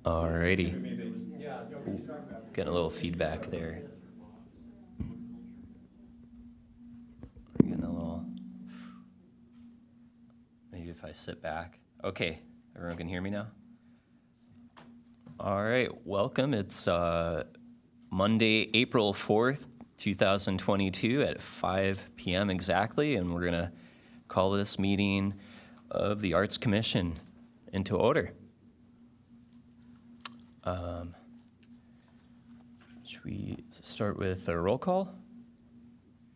Alrighty. Getting a little feedback there. Getting a little. Maybe if I sit back. Okay, everyone can hear me now? All right, welcome. It's Monday, April 4th, 2022 at 5 p.m. exactly, and we're going to call this meeting of the Arts Commission into order. Should we start with a roll call?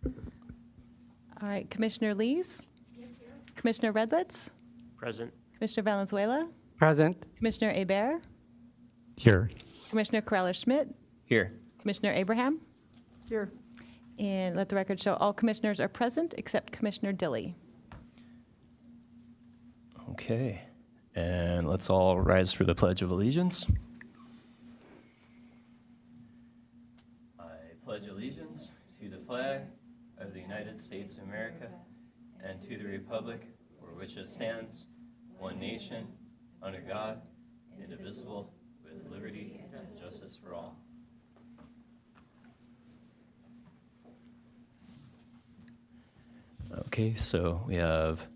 All right, Commissioner Lees? Commissioner Redlitz? Present. Commissioner Valenzuela? Present. Commissioner Hebert? Here. Commissioner Corrales-Schmidt? Here. Commissioner Abraham? Here. And let the record show all commissioners are present except Commissioner Dilly. Okay, and let's all rise for the Pledge of Allegiance. I pledge allegiance to the flag of the United States of America and to the republic for which it stands, one nation, under God, indivisible, with liberty and justice for all. Okay, so we have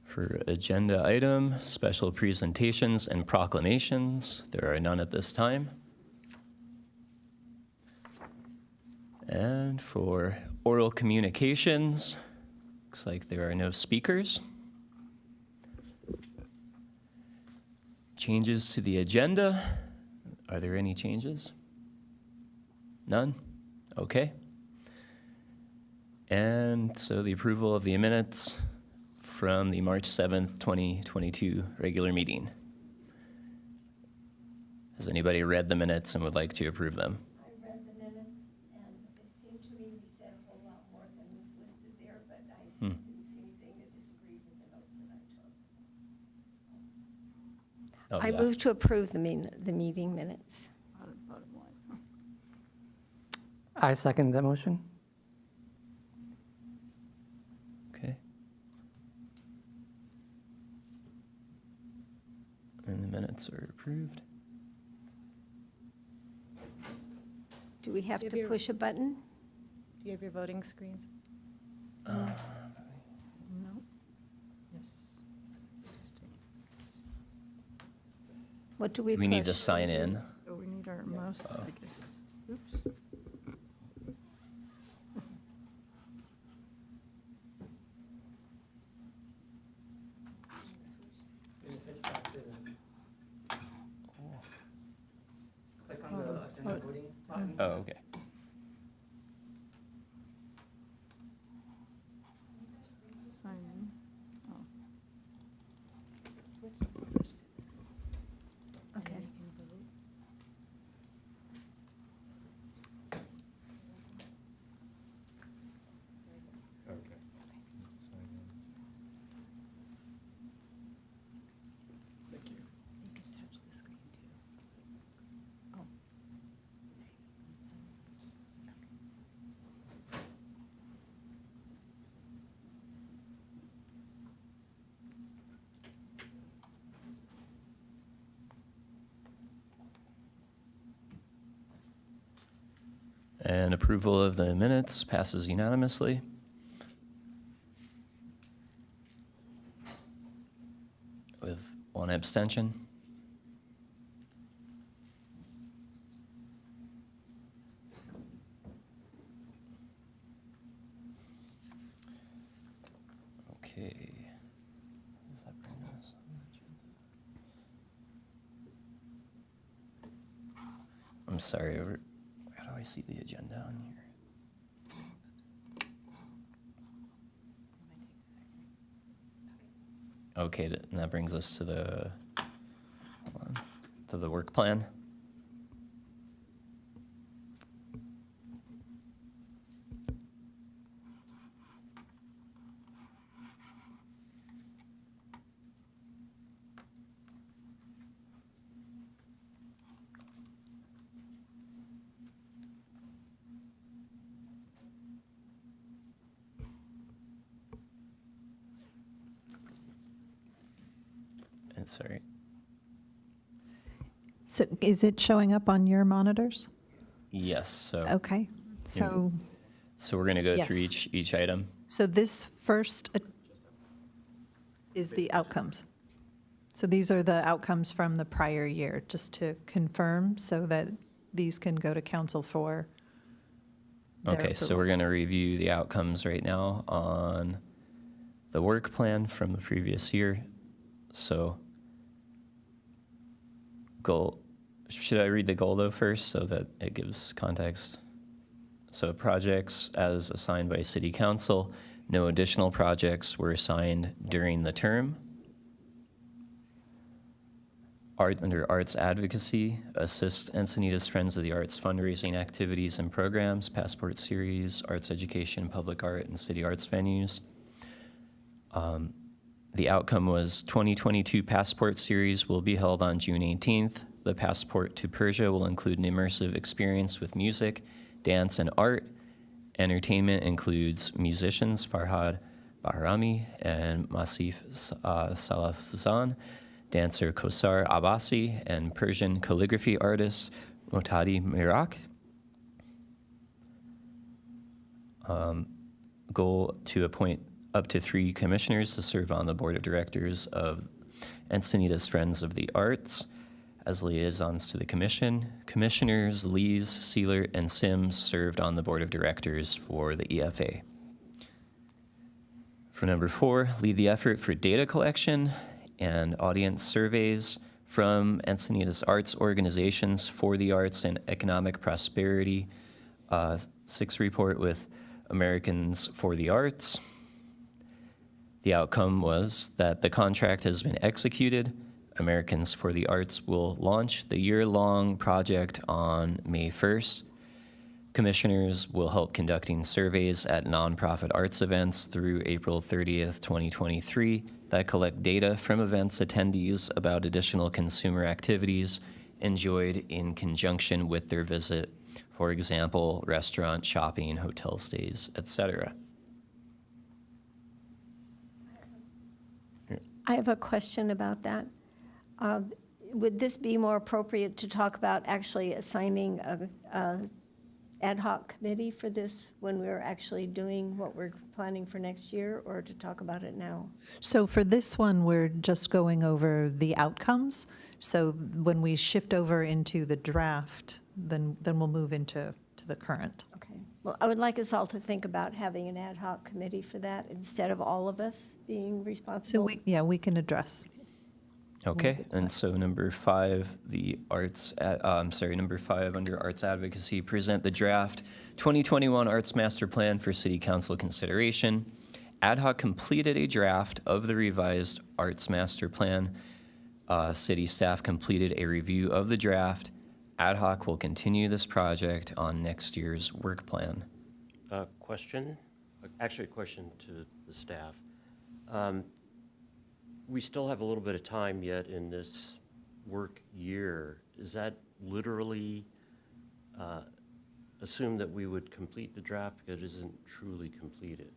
for agenda item, special presentations and proclamations. There are none at this time. And for oral communications, looks like there are no speakers. Changes to the agenda. Are there any changes? None? Okay. And so the approval of the minutes from the March 7th, 2022 regular meeting. Has anybody read the minutes and would like to approve them? I read the minutes, and it seemed to me we said a whole lot more than was listed there, but I didn't see anything that disagreed with the notes that I took. Oh, I yeah. move to approve the meeting minutes. I second that motion. Okay. And the minutes are approved. Do we have Give to your- push a button? Do you have your voting screens? No? Yes. What do we push? We need to sign in. So we need our mouse, I guess. Oops. Click on the agenda voting button. Oh, okay. Sign in. Oh. Okay. Thank you. You can touch the screen too. Oh. And approval of the minutes passes unanimously. With one abstention. Okay. Does that bring us on the agenda? I'm sorry, how do I see the agenda on here? Okay, and that brings us to the, hold on, to the work plan. Sorry. So is it showing up on your monitors? Yes, so, Okay. So, so we're going to go through Yes. each item. so this first is the outcomes. So these are the outcomes from the prior year, just to confirm, so that these can go to council for their Okay, so approval. we're going to review the outcomes right now on the work plan from the previous year. So goal, should I read the goal though first so that it gives context? So projects as assigned by city council, no additional projects were assigned during the term. Under arts advocacy, assist Encinitas Friends of the Arts fundraising activities and programs, passport series, arts education, public art, and city arts venues. The outcome was 2022 passport series will be held on June 18th. The Passport to Persia will include an immersive experience with music, dance, and art. Entertainment includes musicians Farhad Bahrami and Masif Salafzan, dancer Kosar Abbasi, and Persian calligraphy artist Motadi Mirak. Goal to appoint up to 3 commissioners to serve on the board of directors of Encinitas Friends of the Arts as liaisons to the commission. Commissioners Lees, Sealer, and Sims served on the board of directors for the EFA. For number 4, lead the effort for data collection and audience surveys from Encinitas arts organizations for the arts and economic prosperity. 6 report with Americans for the Arts. The outcome was that the contract has been executed. Americans for the Arts will launch the year-long project on May 1st. Commissioners will help conducting surveys at nonprofit arts events through April 30th, 2023 that collect data from events attendees about additional consumer activities enjoyed in conjunction with their visit. For example, restaurant, shopping, hotel stays, etc. I have a question about that. Would this be more appropriate to talk about actually assigning a ad hoc committee for this when we're actually doing what we're planning for next year, or to talk about it now? So for this one, we're just going over the outcomes. So when we shift over into the draft, then we'll move into the current. Okay. Well, I would like us all to think about having an ad hoc committee for that instead of all of us being So responsible. we can address. Okay, and so number 5, number 5 under Arts Advocacy, present the draft 2021 Arts Master Plan for City Council consideration. Ad hoc completed a draft of the revised Arts Master Plan. City staff completed a review of the draft. Ad hoc will continue this project on next year's work plan. Question, actually a question to the staff. We still have a little bit of time yet in this work year. Is that literally assume that we would complete the draft because it isn't truly completed?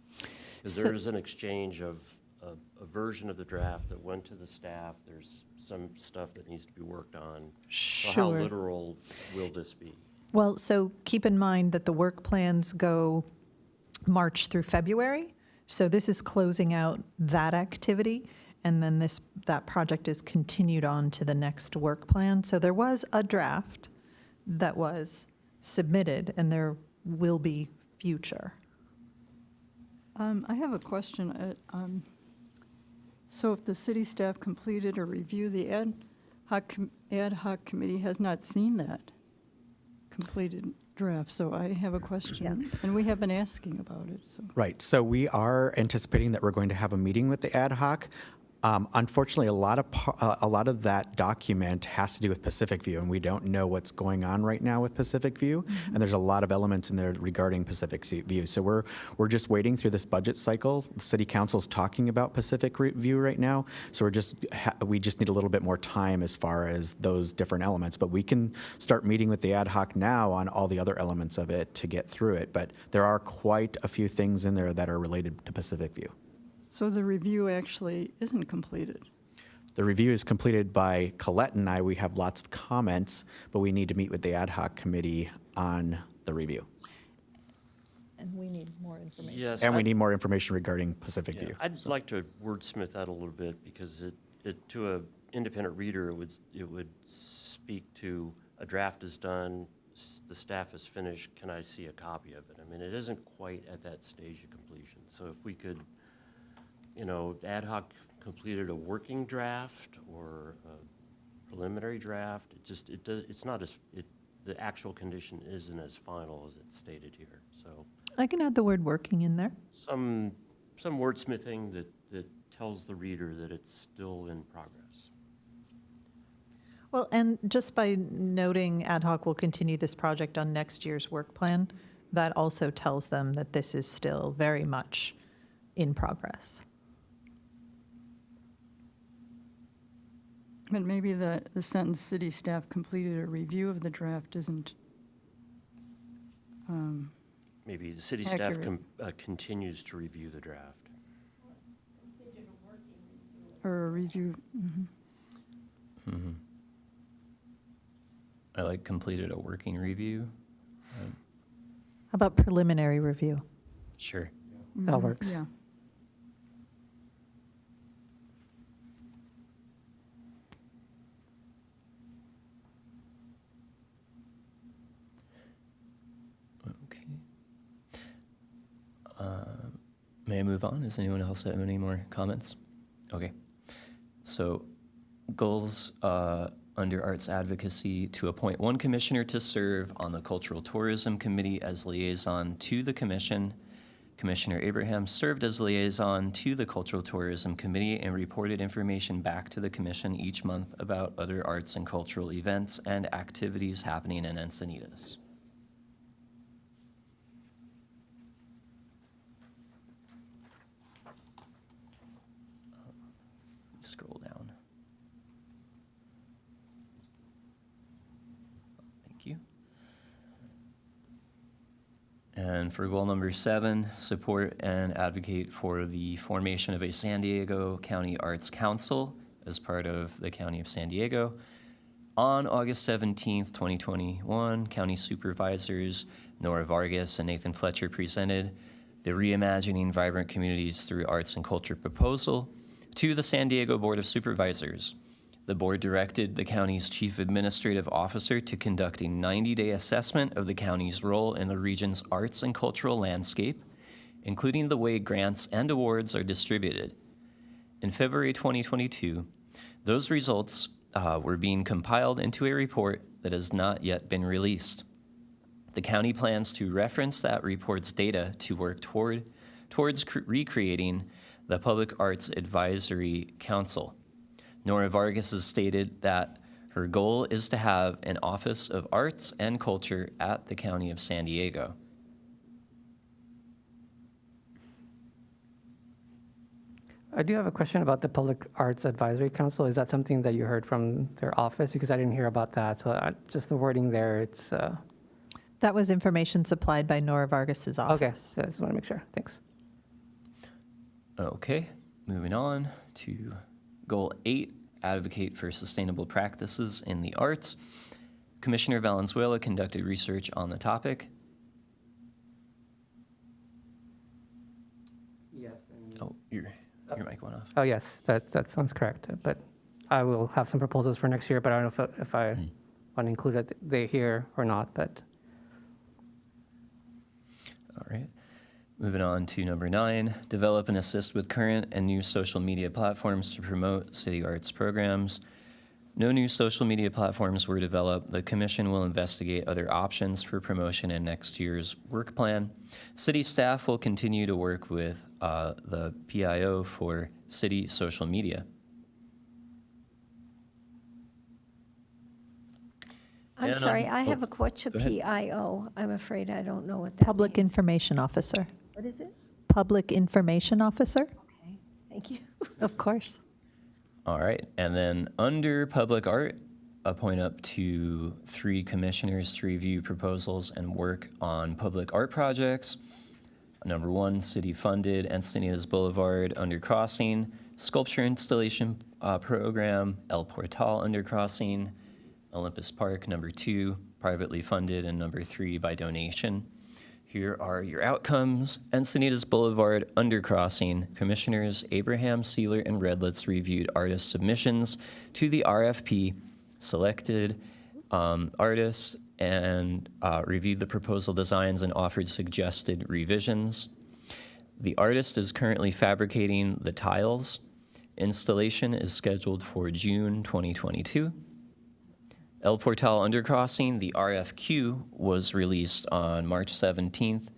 Because there is an exchange of a version of the draft that went to the staff. There's some stuff that needs to be worked on. So how Sure. literal will this be? Well, so keep in mind that the work plans go March through February. So this is closing out that activity, and then that project is continued on to the next work plan. So there was a draft that was submitted, and there will be future. I have a question. So if the city staff completed a review, the ad hoc committee has not seen that completed draft, so I have a question. And we have been asking about it, so. Right. So we are anticipating that we're going to have a meeting with the ad hoc. Unfortunately, a lot of that document has to do with Pacific View, and we don't know what's going on right now with Pacific View. And there's a lot of elements in there regarding Pacific View. So we're just waiting through this budget cycle. The City Council's talking about Pacific View right now. So we just need a little bit more time as far as those different elements. But we can start meeting with the ad hoc now on all the other elements of it to get through it. But there are quite a few things in there that are related to Pacific View. So the review actually isn't completed? The review is completed by Colette and I. We have lots of comments, but we need to meet with the ad hoc committee on the review. And we need more information. Yes. And we need more information regarding Pacific Yeah, View. I'd like to wordsmith that a little bit because it to a independent reader, it would speak to a draft is done, the staff is finished, can I see a copy of it? I mean, it isn't quite at that stage of completion. So if we could, ad hoc completed a working draft or a preliminary draft, the actual condition isn't as final as it's stated here. So I can add the word working in there. some wordsmithing that tells the reader that it's still in progress. Well, and just by noting ad hoc will continue this project on next year's work plan, that also tells them that this is still very much in progress. But maybe the sentence, city staff completed a review of the draft isn't, Maybe the city staff Accurate. continues to review the draft. or a review, I like completed a working review. How about preliminary review? Sure. That works. yeah. Okay. May I move on? Does anyone else have any more comments? Okay. So goals under arts advocacy to appoint one commissioner to serve on the Cultural Tourism Committee as liaison to the commission. Commissioner Abraham served as liaison to the Cultural Tourism Committee and reported information back to the commission each month about other arts and cultural events and activities happening in Encinitas. Scroll down. Thank you. And for goal number 7, support and advocate for the formation of a San Diego County Arts Council as part of the County of San Diego. On August 17th, 2021, County Supervisors Nora Vargas and Nathan Fletcher presented the Reimagining Vibrant Communities Through Arts and Culture proposal to the San Diego Board of Supervisors. The board directed the county's chief administrative officer to conduct a 90-day assessment of the county's role in the region's arts and cultural landscape, including the way grants and awards are distributed. In February 2022, those results were being compiled into a report that has not yet been released. The county plans to reference that report's data to work towards recreating the Public Arts Advisory Council. Nora Vargas has stated that her goal is to have an Office of Arts and Culture at the County of San Diego. I do have a question about the Public Arts Advisory Council. Is that something that you heard from their office? Because I didn't hear about that. So just the wording there, it's, That was information supplied by Nora Vargas's office. okay, so I just want to make sure. Thanks. Okay, moving on to goal 8, advocate for sustainable practices in the arts. Commissioner Valenzuela conducted research on the topic. Yes. Oh, your mic went off. Oh, yes, that sounds correct. But I will have some proposals for next year, but I don't know if I want to include it they here or not, but. All right. Moving on to number 9, develop and assist with current and new social media platforms to promote city arts programs. No new social media platforms were developed. The commission will investigate other options for promotion in next year's work plan. City staff will continue to work with the PIO for city social media. I'm And, sorry, I have oh, what's a go ahead. PIO? I'm afraid I don't know what that Public means. Information Officer. What is it? Public Information Officer? Okay, thank you. Of course. All right, and then under public art, appoint up to 3 commissioners to review proposals and work on public art projects. Number 1, city-funded Encinitas Boulevard undercrossing, sculpture installation program, El Portal undercrossing, Olympus Park, number 2, privately funded, and number 3 by donation. Here are your outcomes. Encinitas Boulevard undercrossing. Commissioners Abraham, Sealer, and Redlitz reviewed artist submissions to the RFP, selected artists, and reviewed the proposal designs and offered suggested revisions. The artist is currently fabricating the tiles. Installation is scheduled for June 2022. El Portal Undercrossing, the RFQ was released on March 17th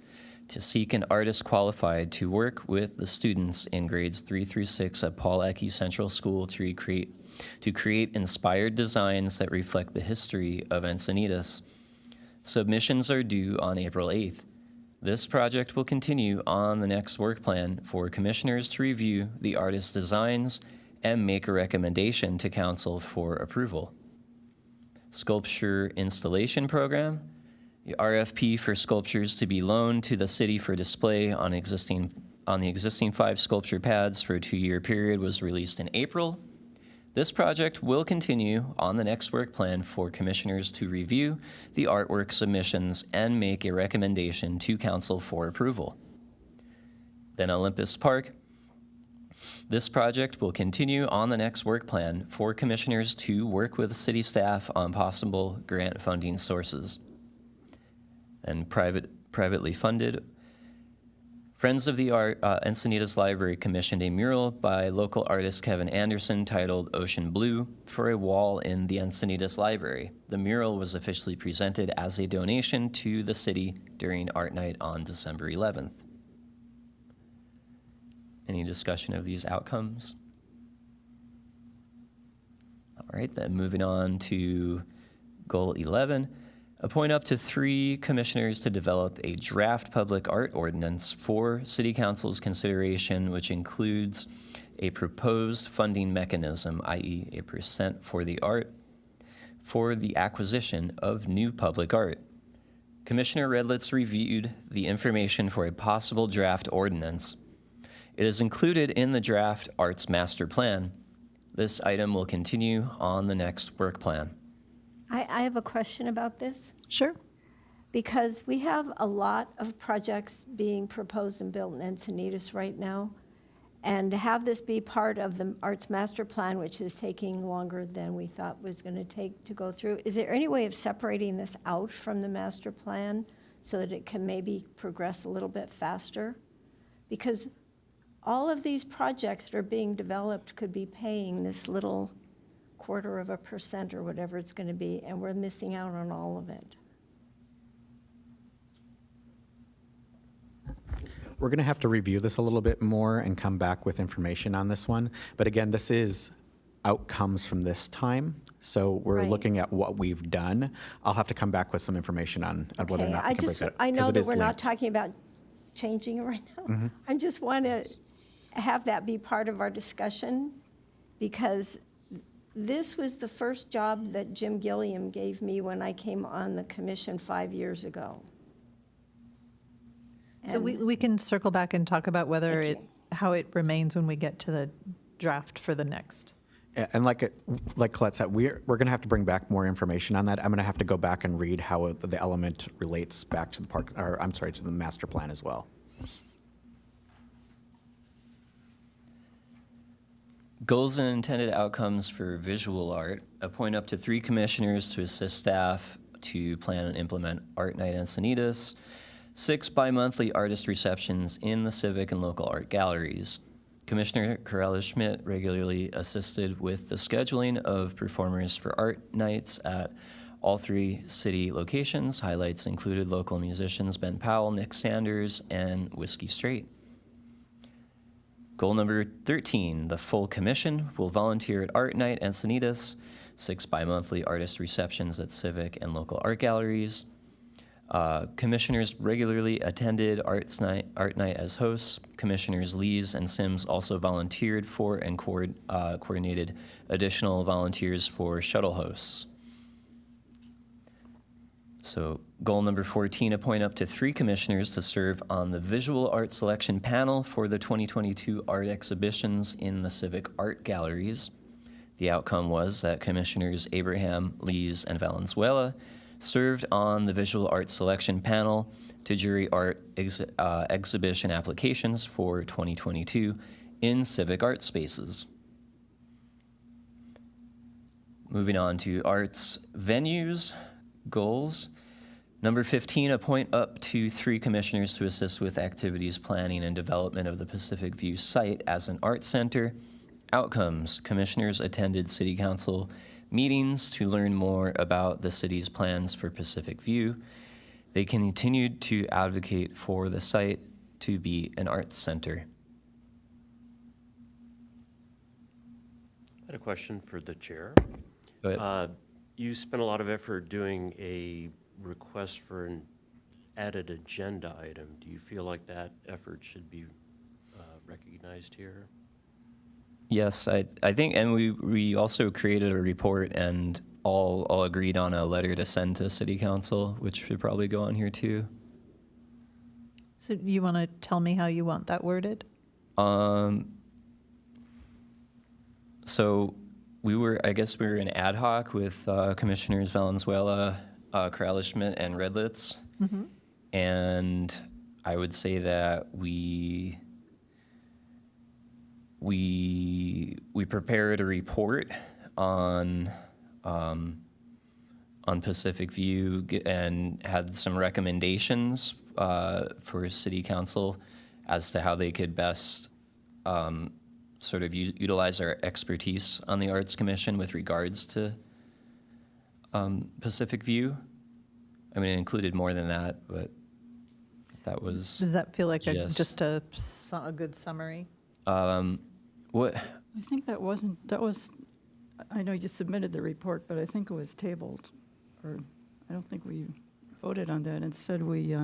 to seek an artist qualified to work with the students in grades 3 through 6 at Paul Eckie Central School to create inspired designs that reflect the history of Encinitas. Submissions are due on April 8th. This project will continue on the next work plan for commissioners to review the artist's designs and make a recommendation to council for approval. Sculpture installation program. The RFP for sculptures to be loaned to the city for display on the existing 5 sculpture pads for a 2-year period was released in April. This project will continue on the next work plan for commissioners to review the artwork submissions and make a recommendation to council for approval. Then Olympus Park. This project will continue on the next work plan for commissioners to work with city staff on possible grant funding sources. And privately funded. Friends of the Art Encinitas Library commissioned a mural by local artist Kevin Anderson titled Ocean Blue for a wall in the Encinitas Library. The mural was officially presented as a donation to the city during Art Night on December 11th. Any discussion of these outcomes? All right, then moving on to goal 11. Appoint up to 3 commissioners to develop a draft public art ordinance for City Council's consideration, which includes a proposed funding mechanism, i.e. a % for the art, for the acquisition of new public art. Commissioner Redlitz reviewed the information for a possible draft ordinance. It is included in the draft Arts Master Plan. This item will continue on the next work plan. I have a question about this, Sure. because we have a lot of projects being proposed and built in Encinitas right now. And to have this be part of the Arts Master Plan, which is taking longer than we thought was going to take to go through, is there any way of separating this out from the master plan so that it can maybe progress a little bit faster? Because all of these projects that are being developed could be paying this little 0.25% or whatever it's going to be, and we're missing out on all of it. We're going to have to review this a little bit more and come back with information on this one. But again, this is outcomes from this time. So we're Right. looking at what we've done. I'll have to come back with some information on whether or Okay, not I we can break just, that. I 'cause know it that is we're not linked. talking about changing it right now. Mm-hmm. I just want to have that be part of our discussion, because this was the first job that Jim Gilliam gave me when I came on the commission 5 years ago. So And- we can circle back and talk about whether Thank it, how it remains when we get to the draft for the next. And like Colette said, we're going to have to bring back more information on that. I'm going to have to go back and read how the element relates back to the park, or I'm sorry, to the master plan as well. Goals and intended outcomes for visual art. Appoint up to 3 commissioners to assist staff to plan and implement Art Night Encinitas. 6 bi-monthly artist receptions in the civic and local art galleries. Commissioner Corella Schmidt regularly assisted with the scheduling of performers for art nights at all 3 city locations. Highlights included local musicians Ben Powell, Nick Sanders, and Whiskey Straight. Goal number 13, the full commission will volunteer at Art Night Encinitas, 6 bi-monthly artist receptions at civic and local art galleries. Commissioners regularly attended Art Night as hosts. Commissioners Lees and Sims also volunteered for and coordinated additional volunteers for shuttle hosts. So goal number 14, appoint up to 3 commissioners to serve on the visual art selection panel for the 2022 art exhibitions in the civic art galleries. The outcome was that Commissioners Abraham, Lees, and Valenzuela served on the visual art selection panel to jury art exhibition applications for 2022 in civic art spaces. Moving on to arts venues goals. Number 15, appoint up to 3 commissioners to assist with activities planning and development of the Pacific View site as an art center. Outcomes, commissioners attended city council meetings to learn more about the city's plans for Pacific View. They continued to advocate for the site to be an arts center. I had a question for the chair. Go ahead. You spent a lot of effort doing a request for an added agenda item. Do you feel like that effort should be recognized here? Yes, I think, and we also created a report and all agreed on a letter to send to city council, which should probably go on here too. So you want to tell me how you want that worded? So I guess we were in ad hoc with Commissioners Valenzuela, Corrales-Schmidt, and Redlitz. Mm-hmm. And I would say that we prepared a report on Pacific View and had some recommendations for City Council as to how they could best sort of utilize our expertise on the Arts Commission with regards to Pacific View. I mean, it included more than that, but that was. Does that feel like just a good summary? What? I think that was, I know you submitted the report, but I think it was tabled, or I don't think we voted on that. Instead, we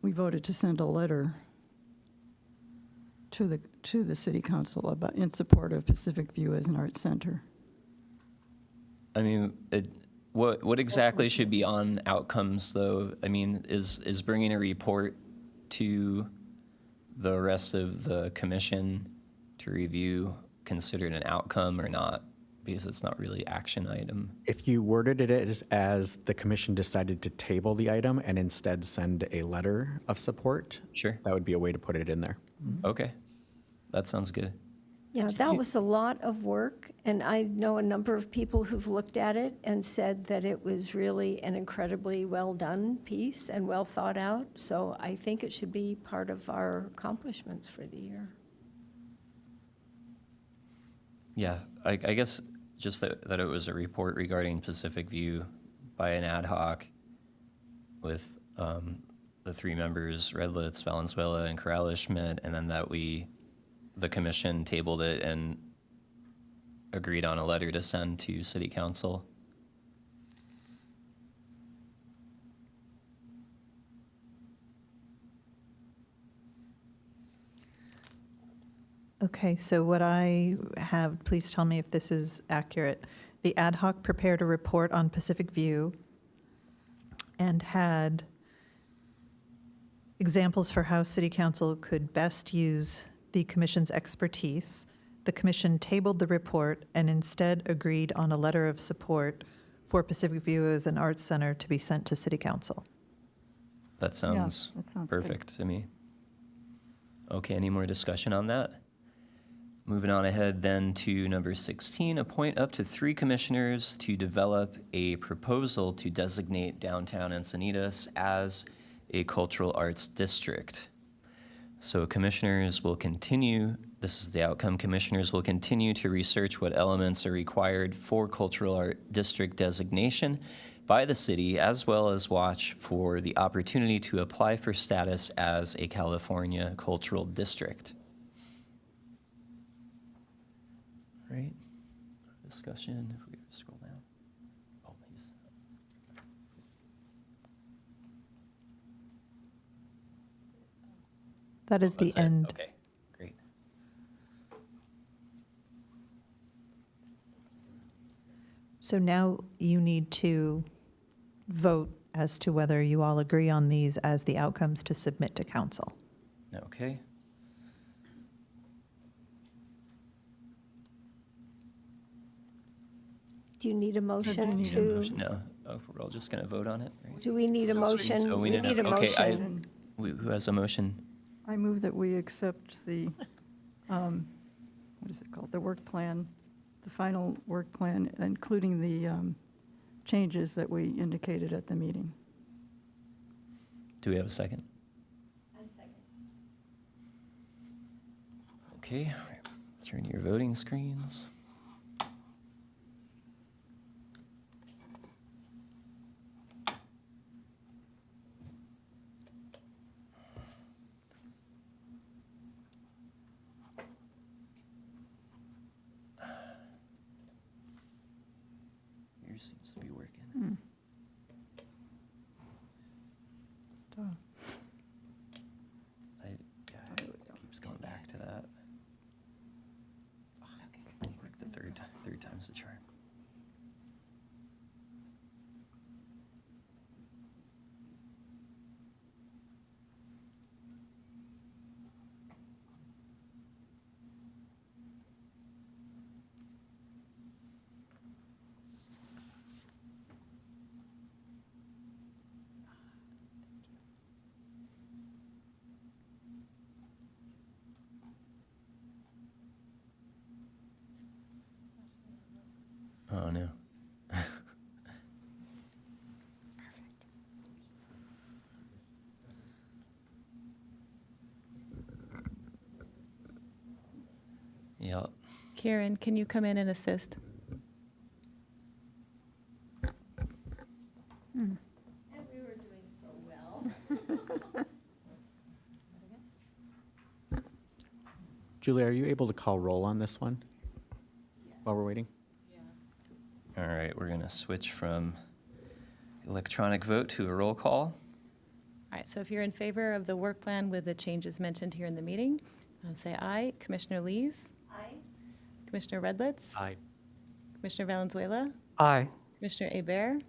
voted to send a letter to the city council in support of Pacific View as an art center. I mean, what exactly should be on outcomes, though? I mean, is bringing a report to the rest of the commission to review considered an outcome or not? Because it's not really action item. If you worded it as the commission decided to table the item and instead send a letter of support, Sure. that would be a way to put it in there. Okay, that sounds good. Yeah, that was a lot of work, and I know a number of people who've looked at it and said that it was really an incredibly well-done piece and well thought out, so I think it should be part of our accomplishments for the year. Yeah, I guess just that it was a report regarding Pacific View by an ad hoc with the 3 members, Redlitz, Valenzuela, and Corrales-Schmidt, and then that the commission tabled it and agreed on a letter to send to city council. Okay, so what I have, please tell me if this is accurate. The ad hoc prepared a report on Pacific View and had examples for how city council could best use the commission's expertise. The commission tabled the report and instead agreed on a letter of support for Pacific View as an arts center to be sent to city council. That sounds that sounds good. perfect to me. Okay, any more discussion on that? Moving on ahead then to number 16, appoint up to 3 commissioners to develop a proposal to designate downtown Encinitas as a cultural arts district. So commissioners will continue, this is the outcome, commissioners will continue to research what elements are required for cultural art district designation by the city, as well as watch for the opportunity to apply for status as a California cultural district. Right, discussion, if we scroll down. Oh, please. That is the That's it. end. Okay, great. So now you need to vote as to whether you all agree on these as the outcomes to submit to council. Okay. Do you need a do you motion need a to, No, oh, we're all just going to vote on it, right? do we need a motion? So we need a- a okay, motion. Who has a motion? I move that we accept the, what is it called, the work plan, the final work plan, including the changes that we indicated at the meeting. Do we have a second? A second. Okay, turn to your voting screens. Yours seems to be working. It keeps going back to that. Work the third time's the charm. Oh, no. Yep. Karen, can you come in and assist? And we were doing so well. Julie, are you able to call roll on this one while we're waiting? All right, we're going to switch from electronic vote to a roll call. All right, so if you're in favor of the work plan with the changes mentioned here in the meeting, say aye. Commissioner Lees? Aye. Commissioner Redlitz? Aye. Commissioner Valenzuela? Aye. Commissioner Hebert?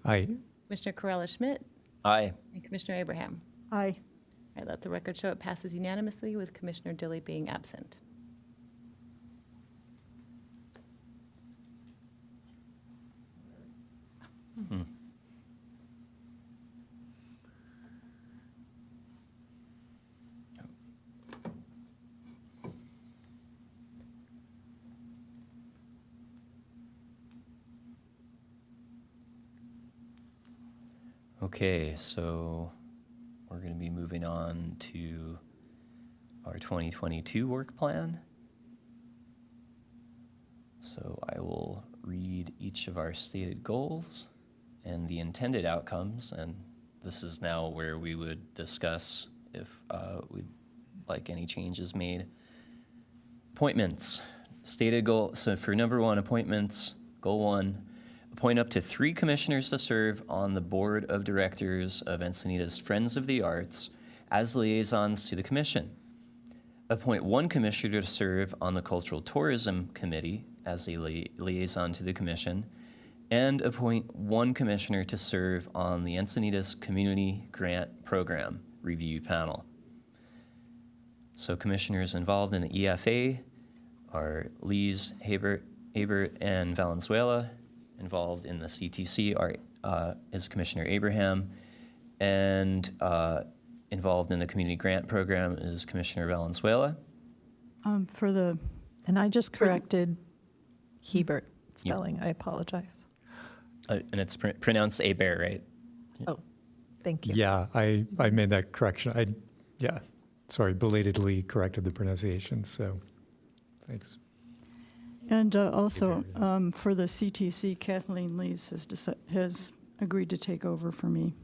Aye. Commissioner Corella-Schmidt? Aye. And Commissioner Abraham? Aye. All right, let the record show it passes unanimously with Commissioner Dilly being absent. Okay, so we're going to be moving on to our 2022 work plan. So I will read each of our stated goals and the intended outcomes, and this is now where we would discuss if we'd like any changes made. Appointments, stated goal, so for number one, appointments, goal one, appoint up to 3 commissioners to serve on the board of directors of Encinitas Friends of the Arts as liaisons to the commission. Appoint 1 commissioner to serve on the Cultural Tourism Committee as a liaison to the commission, and appoint 1 commissioner to serve on the Encinitas Community Grant Program Review Panel. So commissioners involved in the EFA are Lees, Hebert, and Valenzuela. Involved in the CTC is Commissioner Abraham, and involved in the Community Grant Program is Commissioner Valenzuela. For the, And I just corrected Hebert spelling. I apologize. And it's pronounced Hebert, right? Oh, thank you. Yeah, I made that correction. Sorry, belatedly corrected the pronunciation, so thanks. and also for the CTC, Kathleen Lees has agreed to take over for me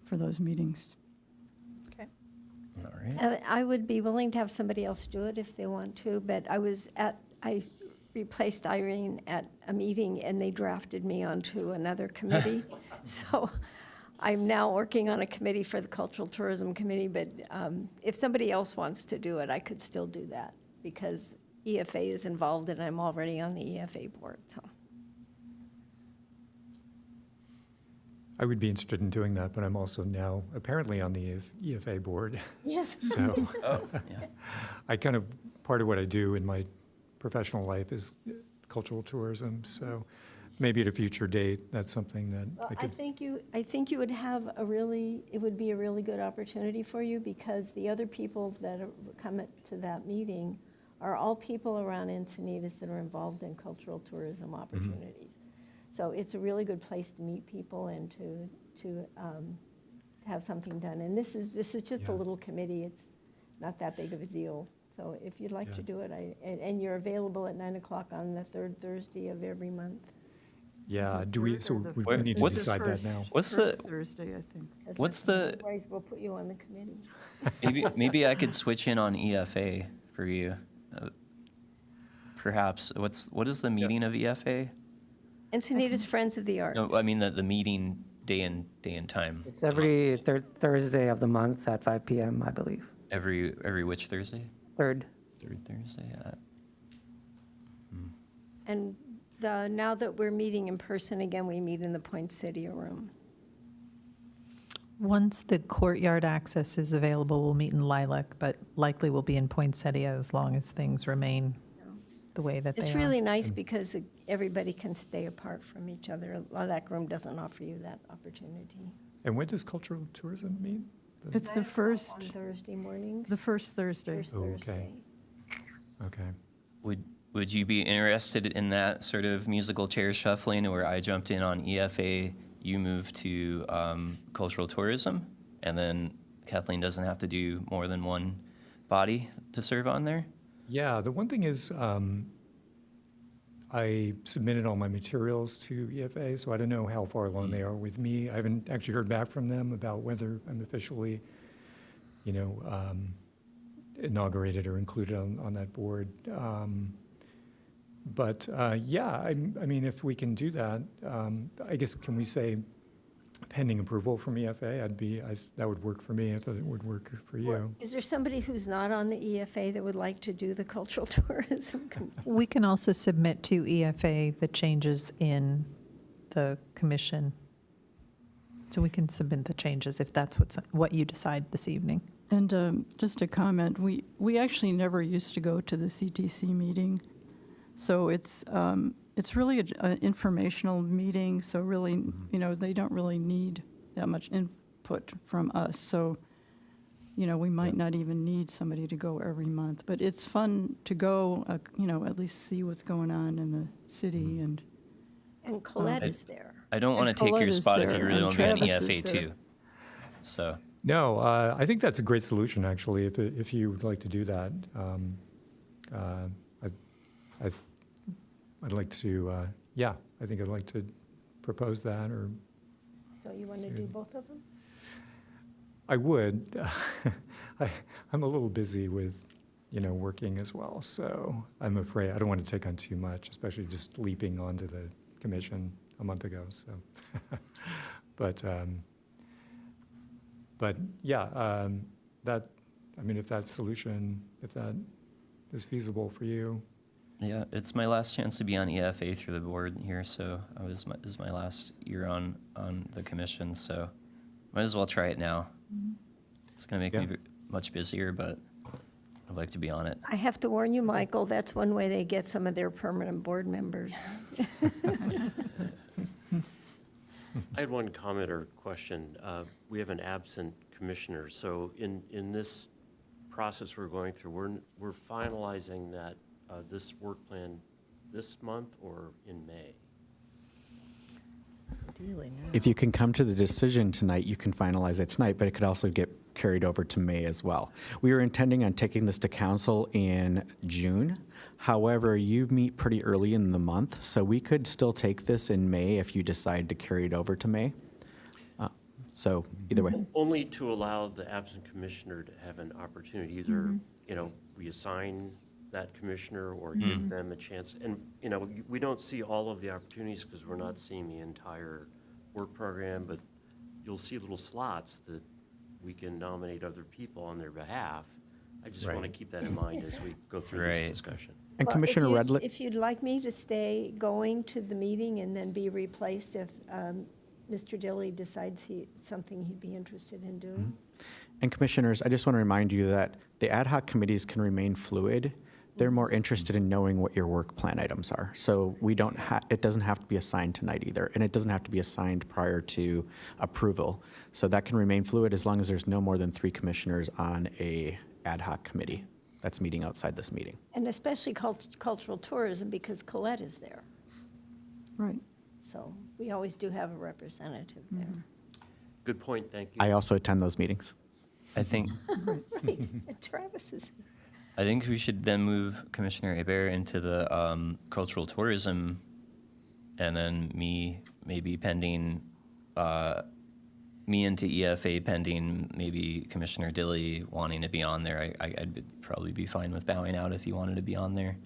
for those meetings. Okay. All right. I would be willing to have somebody else do it if they want to, but I replaced Irene at a meeting and they drafted me onto another committee. So I'm now working on a committee for the Cultural Tourism Committee, but if somebody else wants to do it, I could still do that because EFA is involved and I'm already on the EFA board, so. I would be interested in doing that, but I'm also now apparently on the EFA board. Yes. So Oh, yeah. I kind of, part of what I do in my professional life is cultural tourism. So maybe at a future date, that's something that Well, I I could. think you would have it would be a really good opportunity for you, because the other people that come to that meeting are all people around Encinitas that are involved in cultural tourism opportunities. So it's a really good place to meet people and to have something done. And this is just a Yeah. little committee. It's not that big of a deal. So if you'd like to Yeah. do it, and you're available at 9 o'clock on the third Thursday of every month. Yeah, do we, so we Where- need to what's- decide that now. What's First the, Thursday, I think. What's the- Otherwise, we'll put you on the committee. maybe I could switch in on EFA for you. Perhaps, what is the meeting of EFA? Encinitas Friends of the Arts. No, I mean the meeting day and time. It's every third Thursday of the month at 5 p.m., I believe. Every which Thursday? Third. Third Thursday? And now that we're meeting in person again, we meet in the Poinsettia Room. Once the courtyard access is available, we'll meet in Lilac, but likely we'll be in Poinsettia as long as things remain the way that they are. It's really nice because everybody can stay apart from each other. Lilac Room doesn't offer you that opportunity. And when does cultural tourism meet? It's the first, On Thursday mornings. the first Thursday. First Oh, okay. Thursday. Okay. Would you be interested in that sort of musical chair shuffling where I jumped in on EFA, you moved to cultural tourism, and then Kathleen doesn't have to do more than one body to serve on there? Yeah, the one thing is, I submitted all my materials to EFA, so I don't know how far along they are with me. I haven't actually heard back from them about whether I'm officially, inaugurated or included on that board. Yeah, I mean, if we can do that, I guess, can we say pending approval from EFA? That would work for me if it would work for Well, you. is there somebody who's not on the EFA that would like to do the cultural tourism? We can also submit to EFA the changes in the commission. So we can submit the changes if that's what you decide this evening. And just a comment, we actually never used to go to the CTC meeting. So it's really an informational meeting, so really, they don't really need that much input from us. So, we might not even need somebody to go every month. But it's fun to go, at least see what's going on in the city. And And Colette is there. I don't want to take Colette your is spot if there, you really and want to be on Travis is EFA there. too. So, No, I think that's a great solution, actually, if you would like to do that. I'd like to, I think I'd like to propose that, or So you want to do both of them? I would. I'm a little busy with, working as well, so I'm afraid, I don't want to take on too much, especially just leaping onto the commission a month ago, so. If that solution, if that is feasible for you. yeah, it's my last chance to be on EFA through the board here, so this is my last year on the commission, so might as well try it now. It's going to make me much busier, but I'd like to be on it. I have to warn you, Michael, that's one way they get some of their permanent board members. I had one comment or question. We have an absent commissioner, so in this process we're going through, we're finalizing that, this work plan this month or in May? If you can come to the decision tonight, you can finalize it tonight, but it could also get carried over to May as well. We were intending on taking this to council in June. However, you meet pretty early in the month, so we could still take this in May if you decide to carry it over to May. So either way. Only to allow the absent commissioner to have an opportunity, either, we assign that commissioner or give them a chance. And, we don't see all of the opportunities because we're not seeing the entire work program, but you'll see little slots that we can nominate other people on their behalf. I just want to Right. keep that in mind as we go through Right. this discussion. And Well, Commissioner Redlick, if you'd like me to stay going to the meeting and then be replaced Mr. Dilly decides it's something he'd be interested in doing. And commissioners, I just want to remind you that the ad hoc committees can remain fluid. They're more interested in knowing what your work plan items are. So we don't it doesn't have to be assigned tonight either, and it doesn't have to be assigned prior to approval. So that can remain fluid as long as there's no more than 3 commissioners on a ad hoc committee that's meeting outside this meeting. And especially cultural tourism, because Colette is there. Right. So we always do have a representative there. Good point, thank you. I also attend those meetings. I think Right, and Travis is, we should then move Commissioner Hebert into the cultural tourism, and then me maybe pending, me into EFA pending maybe Commissioner Dilly wanting to be on there. I'd probably be fine with bowing out if he wanted to be on there.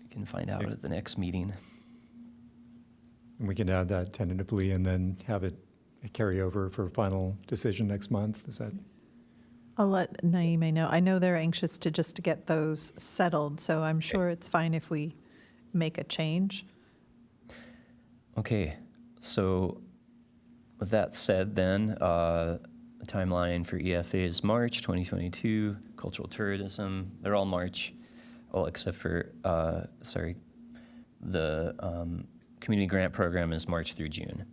We can find out at the next meeting. We can add that tentatively and then have it carry over for final decision next month. Is that? I'll let Naime know. I know they're anxious to get those settled, so I'm sure it's fine if we make a change. Okay, so with that said then, the timeline for EFA is March 2022, cultural tourism, they're all March, well, except for, the community grant program is March through June.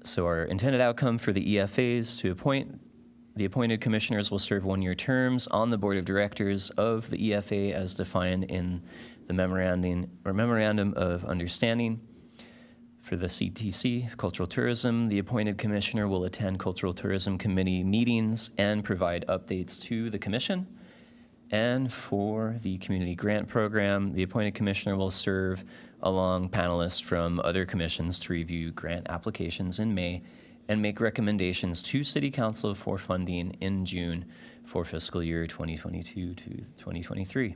So our intended outcome for the EFA is to appoint, the appointed commissioners will serve 1-year terms on the board of directors of the EFA as defined in the memorandum of understanding. For the CTC, cultural tourism, the appointed commissioner will attend cultural tourism committee meetings and provide updates to the commission. And for the community grant program, the appointed commissioner will serve along panelists from other commissions to review grant applications in May and make recommendations to City Council for funding in June for fiscal year 2022 to 2023.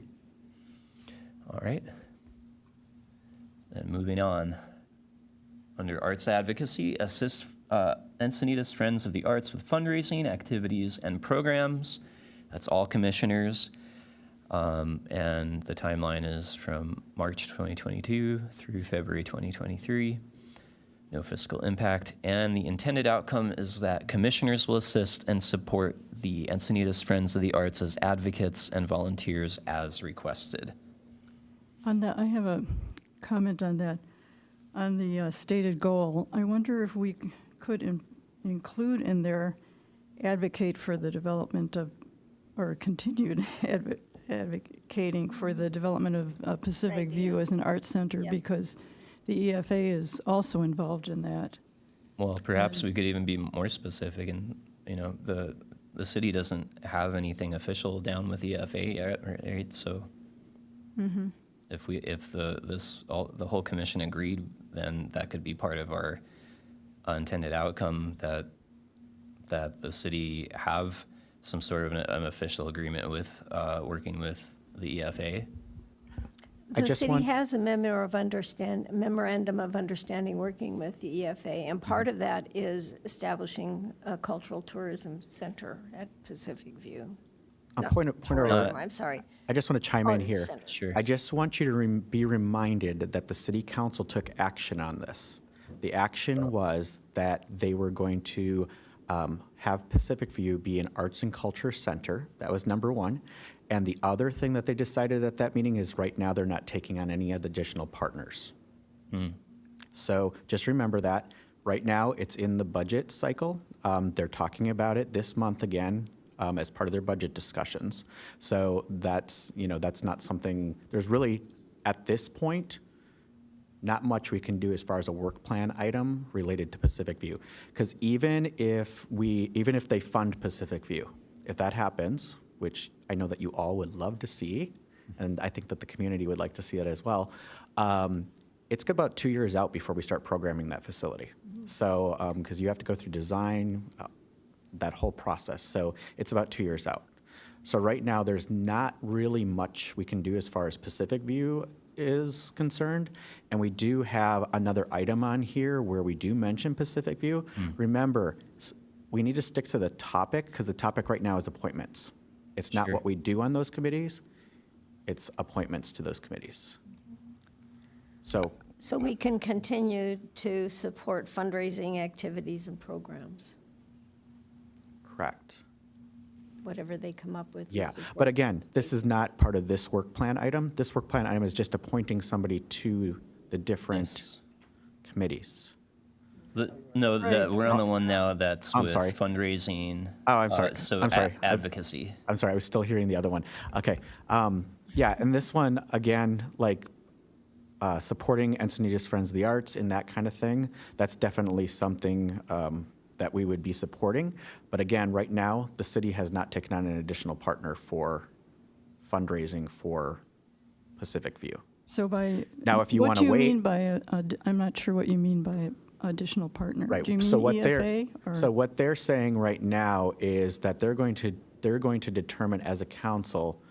All right. Then moving on. Under Arts Advocacy, assist Encinitas Friends of the Arts with fundraising, activities, and programs. That's all commissioners. And the timeline is from March 2022 through February 2023. No fiscal impact. And the intended outcome is that commissioners will assist and support the Encinitas Friends of the Arts as advocates and volunteers as requested. On that, I have a comment on that. On the stated goal, I wonder if we could include in there advocate for the development of, or continued advocating for the development of Pacific View as an arts center, Yep. because the EFA is also involved in that. Well, perhaps we could even be more specific, and the city doesn't have anything official down with EFA yet, right? So if the whole commission agreed, then that could be part of our intended outcome, that the city have some sort of an official agreement with working with the EFA. the city has a memorandum of understanding working with the EFA, and part of that is establishing a cultural tourism center at Pacific View. Point of Tourism, I'm sorry. I just want to chime in Arts here. Center. Sure. I just want you to be reminded that the city council took action on this. The action was that they were going to have Pacific View be an arts and culture center. That was number one. And the other thing that they decided at that meeting is right now they're not taking on any additional partners. So just remember that. Right now, it's in the budget cycle. They're talking about it this month again. As part of their budget discussions. So that's not something, there's really, at this point, not much we can do as far as a work plan item related to Pacific View. Because even if they fund Pacific View, if that happens, which I know that you all would love to see, and I think that the community would like to see it as well, it's about 2 years out before we start programming that facility. So, because you have to go through design, that whole process. So it's about 2 years out. So right now, there's not really much we can do as far as Pacific View is concerned. And we do have another item on here where we do mention Pacific View. Remember, we need to stick to the topic because the topic right now is appointments. It's not Sure. what we do on those committees. It's appointments to those committees. So we can continue to support fundraising activities and programs, correct. whatever they come up with. Yeah, this is but what- again, this is not part of this work plan item. This work plan item is just appointing somebody to the different Yes. committees. No, we're on the one now that's I'm with sorry. fundraising. Oh, I'm sorry. So I'm sorry. advocacy. I'm sorry, I was still hearing the other one. Okay. Yeah, and this one, again, like supporting Encinitas Friends of the Arts and that kind of thing, that's definitely something that we would be supporting. But again, right now, the city has not taken on an additional partner for fundraising for Pacific View. So by. Now, if you wanna What do you wait- mean by, I'm not sure what you mean by additional partner. Right. Do you So mean what EFA? or- so what they're saying right now is that they're going to determine as a council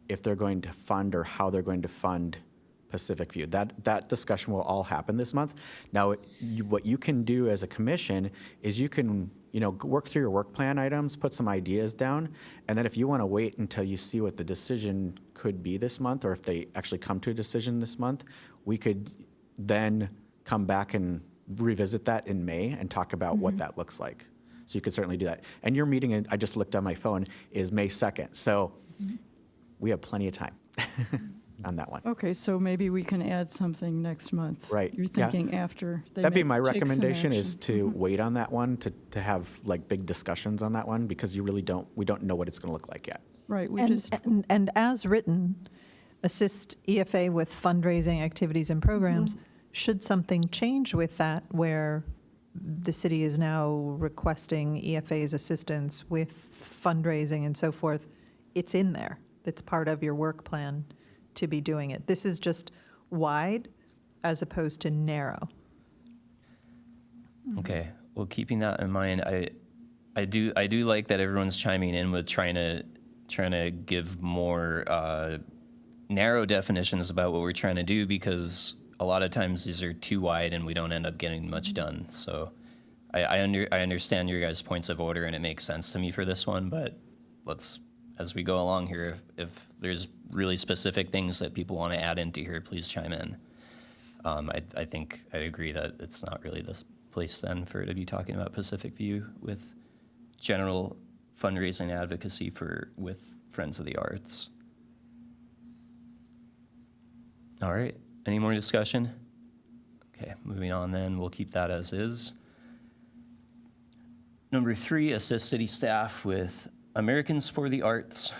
if they're going to fund or how they're going to fund Pacific View. That discussion will all happen this month. Now, what you can do as a commission is you can, work through your work plan items, put some ideas down, and then if you want to wait until you see what the decision could be this month, or if they actually come to a decision this month, we could then come back and revisit that in May and talk about what that looks like. So you could certainly do that. And your meeting, and I just looked on my phone, is May 2nd. So we have plenty of time on that one. Okay, so maybe we can add something next month. Right, You're yeah. thinking after they That'd be my take some recommendation, is action. to wait on that one, to have like big discussions on that one, because we don't know what it's going to look like yet. Right, we And, just, and as written, assist EFA with fundraising activities and programs. Should something change with that, where the city is now requesting EFA's assistance with fundraising and so forth, it's in there. It's part of your work plan to be doing it. This is just wide as opposed to narrow. Okay. Well, keeping that in mind, I do like that everyone's chiming in with trying to give more narrow definitions about what we're trying to do, because a lot of times these are too wide and we don't end up getting much done. So I understand your guys' points of order, and it makes sense to me for this one, but let's, as we go along here, if there's really specific things that people want to add into here, please chime in. I think I agree that it's not really the place then for it to be talking about Pacific View with general fundraising advocacy with Friends of the Arts. All right, any more discussion? Okay, moving on then, we'll keep that as is. Number 3, assist city staff with Americans for the Arts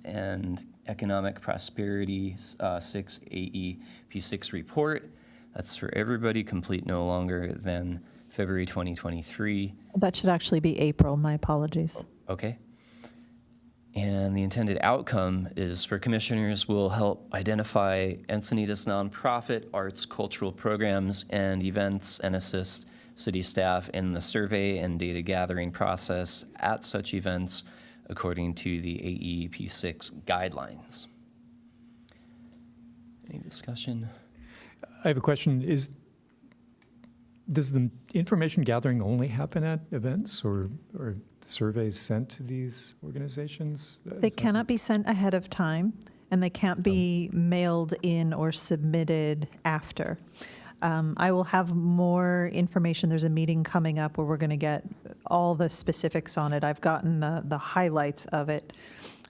and Economic Prosperity 6 AEP6 report. That's for everybody, complete no longer than February 2023. That should actually be April, my apologies. Okay. And the intended outcome is for commissioners will help identify Encinitas nonprofit arts, cultural programs, and events, and assist city staff in the survey and data gathering process at such events according to the AEP6 guidelines. Any discussion? I have a question. Does the information gathering only happen at events, or surveys sent to these organizations? They cannot be sent ahead of time, and they can't be mailed in or submitted after. I will have more information. There's a meeting coming up where we're going to get all the specifics on it. I've gotten the highlights of it.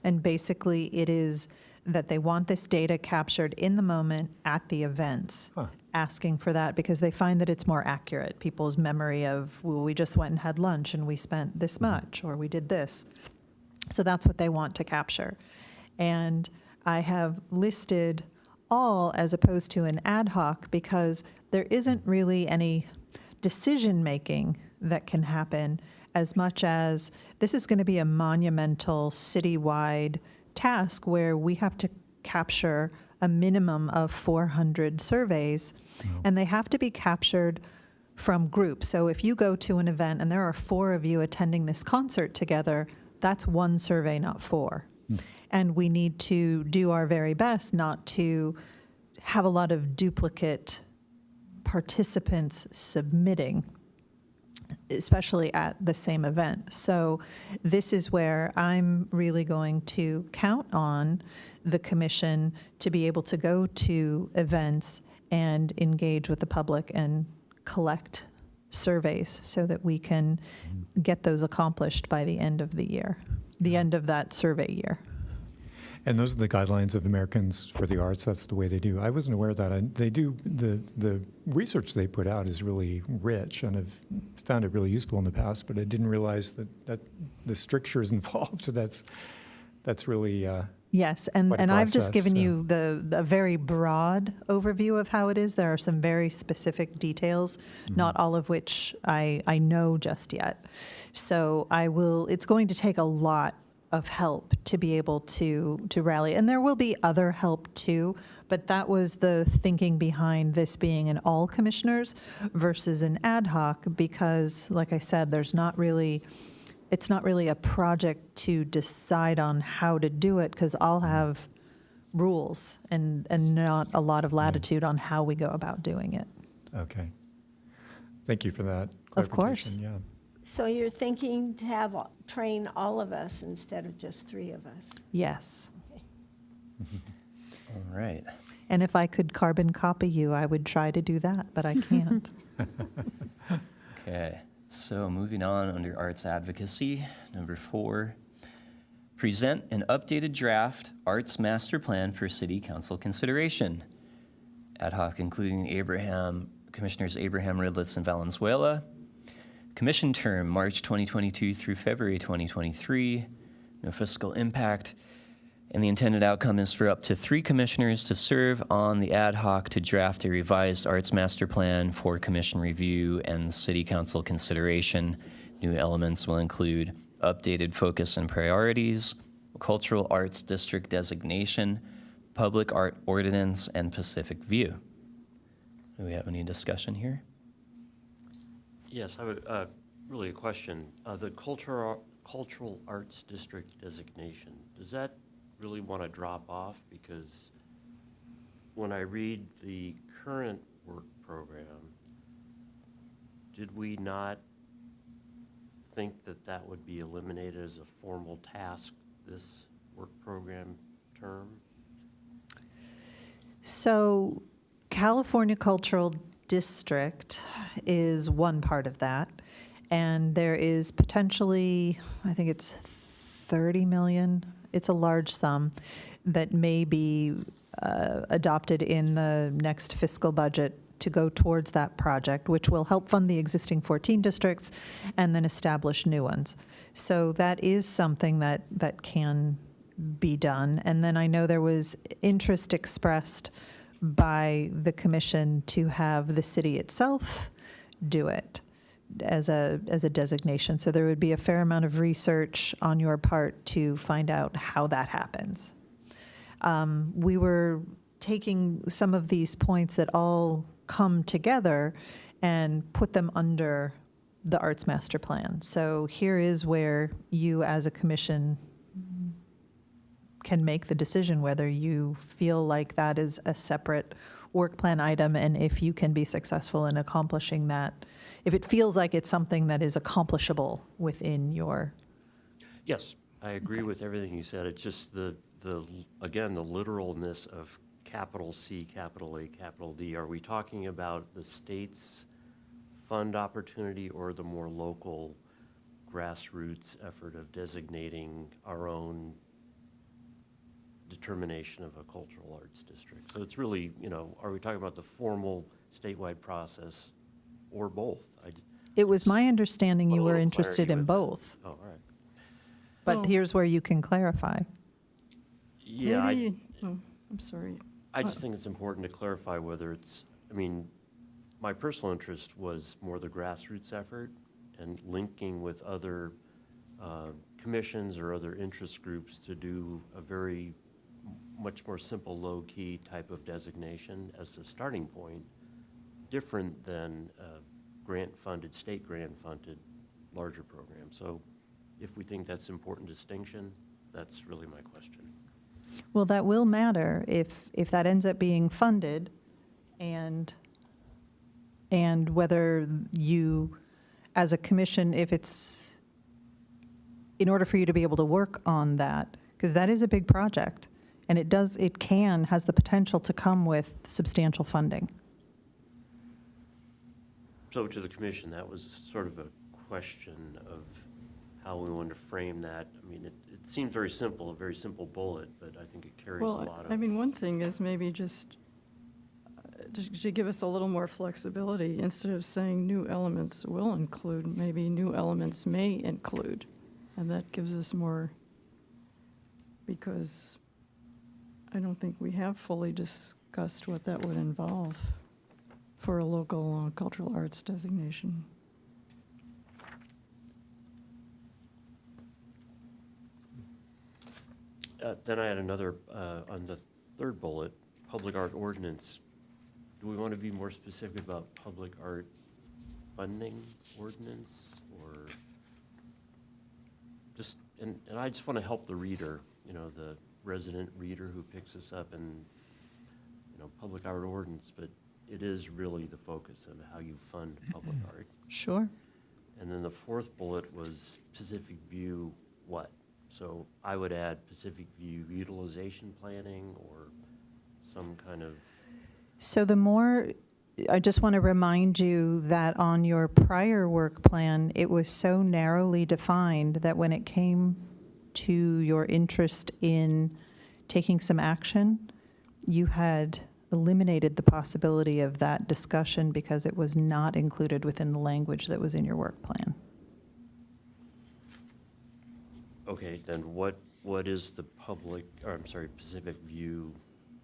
And basically, it is that they want this data captured in the moment at the events, asking for that because they find that it's more accurate. People's memory of, well, we just went and had lunch and we spent this much, or we did this. So that's what they want to capture. And I have listed all as opposed to an ad hoc because there isn't really any decision-making that can happen as much as this is going to be a monumental citywide task where we have to capture a minimum of 400 surveys, and they have to be captured from groups. So if you go to an event and there are 4 of you attending this concert together, that's 1 survey, not 4. And we need to do our very best not to have a lot of duplicate participants submitting, especially at the same event. So this is where I'm really going to count on the commission to be able to go to events and engage with the public and collect surveys so that we can get those accomplished by the end of the year, the end of that survey year. And those are the guidelines of Americans for the Arts. That's the way they do. I wasn't aware of that. They do, the research they put out is really rich, and I've found it really useful in the past, but I didn't realize that the strictures involved. So that's really, Yes, and quite a I've just process, given so. you the very broad overview of how it is. There are some very specific details, not all of which I know just yet. So it's going to take a lot of help to be able to rally. And there will be other help too, but that was the thinking behind this being an all commissioners versus an ad hoc, because like I said, it's not really a project to decide on how to do it, because I'll have rules and not a lot of latitude on how we go about doing it. okay. Thank you for that Of course. clarification, Yeah. So you're thinking to train all of us instead of just 3 of us? Yes. All right. And if I could carbon copy you, I would try to do that, but I can't. Okay, so moving on under arts advocacy, number 4, present an updated draft arts master plan for city council consideration. Ad hoc including Commissioners Abraham, Ridlitz, and Valenzuela. Commission term, March 2022 through February 2023. No fiscal impact. And the intended outcome is for up to 3 commissioners to serve on the ad hoc to draft a revised arts master plan for commission review and city council consideration. New elements will include updated focus and priorities, cultural arts district designation, public art ordinance, and Pacific View. Do we have any discussion here? Yes, I would, really a question. The cultural arts district designation, does that really want to drop off? Because when I read the current work program, did we not think that would be eliminated as a formal task this work program term? So California Cultural District is one part of that. And there is potentially, I think it's 30 million, it's a large sum, that may be adopted in the next fiscal budget to go towards that project, which will help fund the existing 14 districts and then establish new ones. So that is something that can be done. And then I know there was interest expressed by the commission to have the city itself do it as a designation. So there would be a fair amount of research on your part to find out how that happens. We were taking some of these points that all come together and put them under the Arts Master Plan. So here is where you as a commission can make the decision whether you feel like that is a separate work plan item, and if you can be successful in accomplishing that, if it feels like it's something that is accomplishable within your. Yes, I agree with everything you said. It's just again, the literalness of capital C, capital A, capital D. Are we talking about the state's fund opportunity or the more local grassroots effort of designating our own determination of a cultural arts district? So it's really, are we talking about the formal statewide process or both? It was my understanding Want you a were little interested clarity in with both, Oh, all right. but Well- here's where you can clarify. Yeah, I'm sorry. I just think it's important to clarify whether it's, my personal interest was more the grassroots effort and linking with other commissions or other interest groups to do a very much more simple, low-key type of designation as a starting point, different than grant-funded, state grant-funded larger program. So if we think that's important distinction, that's really my question. Well, that will matter if that ends up being funded, and whether you, as a commission, if it's, in order for you to be able to work on that, because that is a big project, and has the potential to come with substantial funding. So to the commission, that was sort of a question of how we want to frame that. I mean, it seems very simple, a very simple bullet, but I think it carries a lot Well, of. I mean, one thing is maybe just to give us a little more flexibility, instead of saying new elements will include, maybe new elements may include. And that gives us more, because I don't think we have fully discussed what that would involve for a local cultural arts designation. Then I had another, on the third bullet, public art ordinance. Do we want to be more specific about public art funding ordinance, or just, and I just want to help the reader, you know, the resident reader who picks us up, and, you know, public art ordinance, but it is really the focus of how you fund public art. Sure. And then the fourth bullet was Pacific View what? So I would add Pacific View utilization planning or some kind of. So I just want to remind you that on your prior work plan, it was so narrowly defined that when it came to your interest in taking some action, you had eliminated the possibility of that discussion because it was not included within the language that was in your work plan. Okay, then what is the Pacific View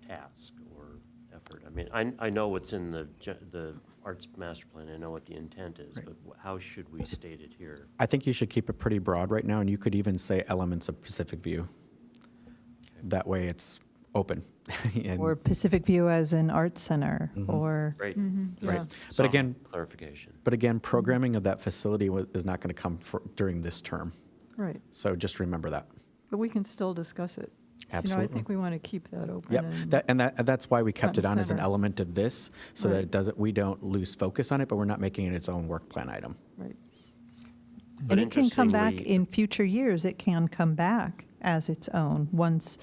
task or effort? I mean, I know what's in the Arts Master Plan, I know what the intent is, Right. but how should we state it here? I think you should keep it pretty broad right now, and you could even say elements of Pacific View. That way it's open. And- Or Pacific View as an art center, Mhm. or, Right? yeah. But Some again- clarification. But again, programming of that facility is not going to come during this term. Right, So just remember that. but we can still discuss it. You know, I Absolutely. think we want to keep that open. Yep, and- that's why we kept front it and on as an center. element of this, so that Right. it doesn't, we don't lose focus on it, but we're not making it its own work plan item. Right. But And it can come back interestingly- in future years, it can come back as its own, once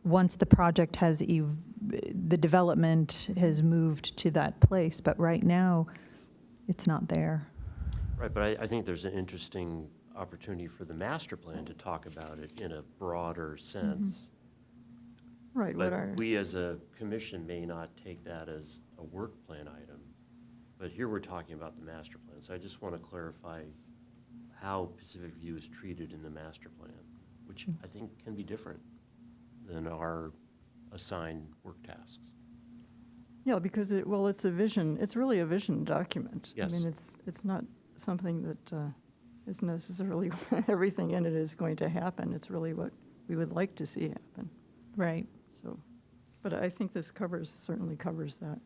the project has, the development has moved to that place, but right now, it's not there. Right, but I think there's an interesting opportunity for the master plan to talk about it in a broader sense. Right, what are, But we as a commission may not take that as a work plan item. But here we're talking about the master plan. So I just want to clarify how Pacific View is treated in the master plan, which I think can be different than our assigned work tasks. yeah, because it's a vision, it's really a vision document. Yes. I mean, it's not something that is necessarily, everything in it is going to happen. It's really what we would like to see happen, Right. so. But I think this certainly covers that.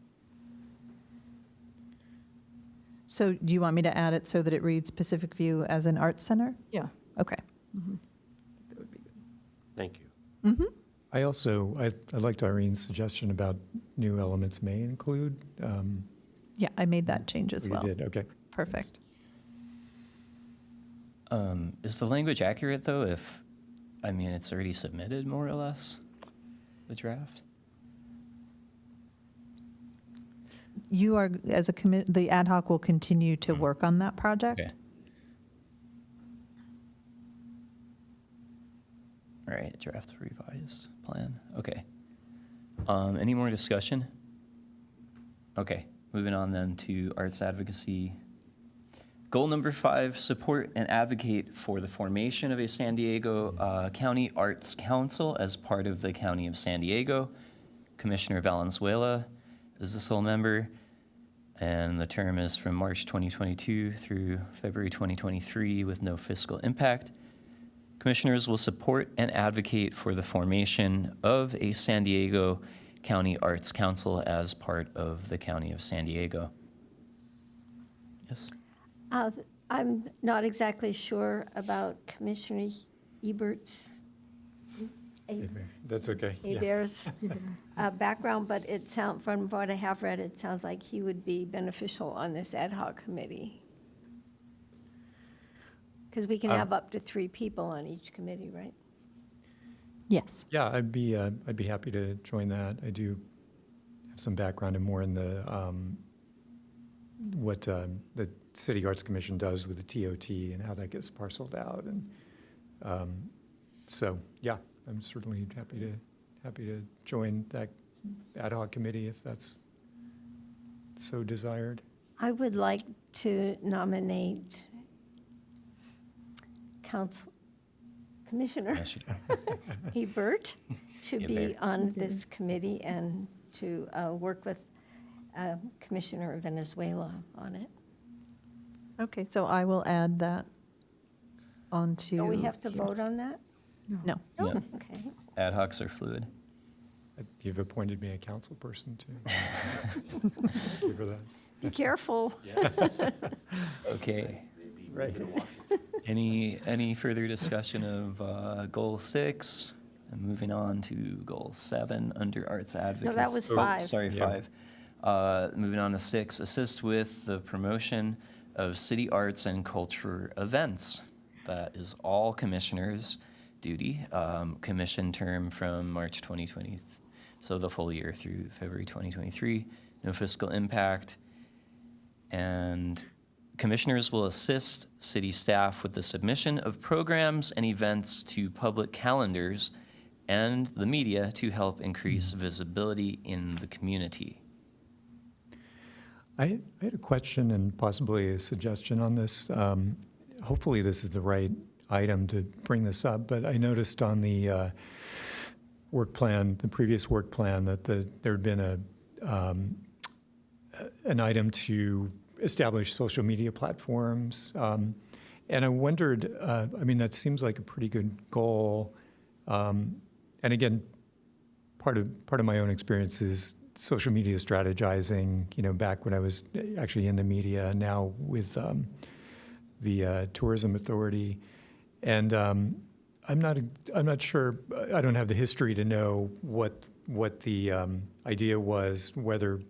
So do you want me to add it so that it reads Pacific View as an art center? Yeah, Okay. that would be good. Thank you. Mm-hmm. I liked Irene's suggestion about new elements may include. Yeah, I made that change as You well. did, okay. Perfect. Is the language accurate, though, if, I mean, it's already submitted, more or less, the draft? You are, as a the ad hoc will continue to work on that project. Okay. All right, draft revised plan, okay. Any more discussion? Okay, moving on then to arts advocacy. Goal number 5, support and advocate for the formation of a San Diego County Arts Council as part of the County of San Diego. Commissioner Valenzuela is the sole member, and the term is from March 2022 through February 2023 with no fiscal impact. Commissioners will support and advocate for the formation of a San Diego County Arts Council as part of the County of San Diego. Yes? I'm not exactly sure about Commissioner Ebert's, That's okay. yeah. Hebert's background, but from what I have read, it sounds like he would be beneficial on this ad hoc committee. Because we can have up to 3 people on each committee, right? Yes. Yeah, I'd be happy to join that. I do have some background and more in the the City Arts Commission does with the TOT and how that gets parceled out. And so, yeah, I'm certainly happy to join that ad hoc committee if that's so desired. I would like to nominate Commissioner Hebert to be on this committee and to work with Commissioner Venezuela on it. Okay, so I will add that onto. Do we have to vote on that? No. No? Yeah. Okay. Ad hocs are fluid. You've appointed me a council person too. Thank you for that. Be careful. Okay. Right. Any further discussion of goal 6? And moving on to goal 7 under arts advocacy. No, that was 5. Sorry, Yeah. 5. Moving on to 6, assist with the promotion of city arts and culture events. That is all commissioners' duty. Commission term from March 2020, so the full year through February 2023. No fiscal impact. And commissioners will assist city staff with the submission of programs and events to public calendars and the media to help increase visibility in the community. I had a question and possibly a suggestion on this. Hopefully this is the right item to bring this up, but I noticed on the work plan, the previous work plan, that there had been an item to establish social media platforms. And I wondered, I mean, that seems like a pretty good goal. And again, part of my own experience is social media strategizing, back when I was actually in the media, now with the Tourism Authority. And I'm not sure, I don't have the history to know what the idea was, whether,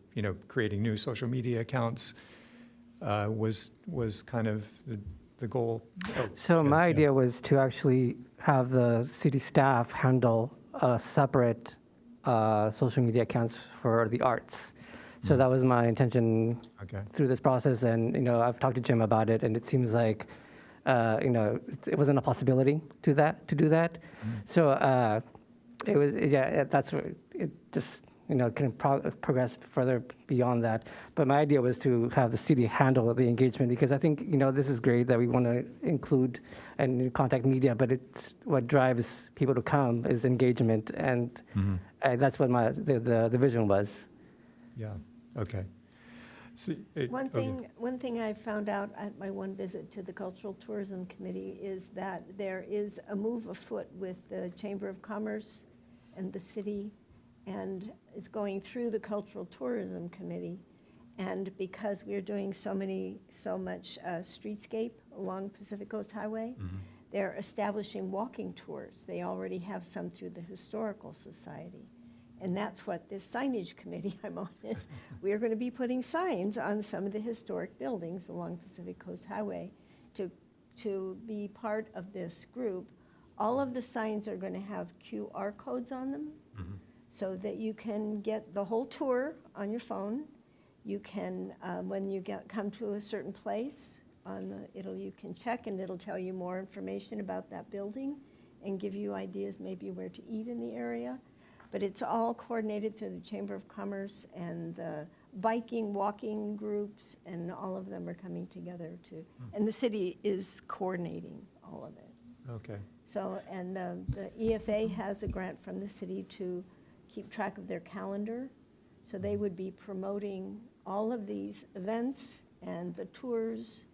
creating new social media accounts was kind of the goal. So my idea was to actually have the city staff handle separate social media accounts for the arts. So that was my intention through this process. And, I've talked to Jim about it, and it seems like, it wasn't a possibility to do that. So it was, that's where it just, can progress further beyond that. But my idea was to have the city handle the engagement, because I think, this is great that we want to include and contact media, but it's what drives people to come is engagement. And that's what the vision was. Yeah, okay. So, One thing I found out at my one visit to the Cultural Tourism Committee is that there is a move afoot with the Chamber of Commerce and the city, and is going through the Cultural Tourism Committee. And because we're doing so much streetscape along Pacific Coast Highway, they're establishing walking tours. They already have some through the Historical Society. And that's what this signage committee I'm on is. We are going to be putting signs on some of the historic buildings along Pacific Coast Highway to be part of this group. All of the signs are going to have QR codes on them so that you can get the whole tour on your phone. You can, when you come to a certain place, you can check and it'll tell you more information about that building and give you ideas maybe where to eat in the area. But it's all coordinated through the Chamber of Commerce and the biking, walking groups, and all of them are coming together and the city is coordinating all of it. Okay. So, and the EFA has a grant from the city to keep track of their calendar. So they would be promoting all of these events and the tours,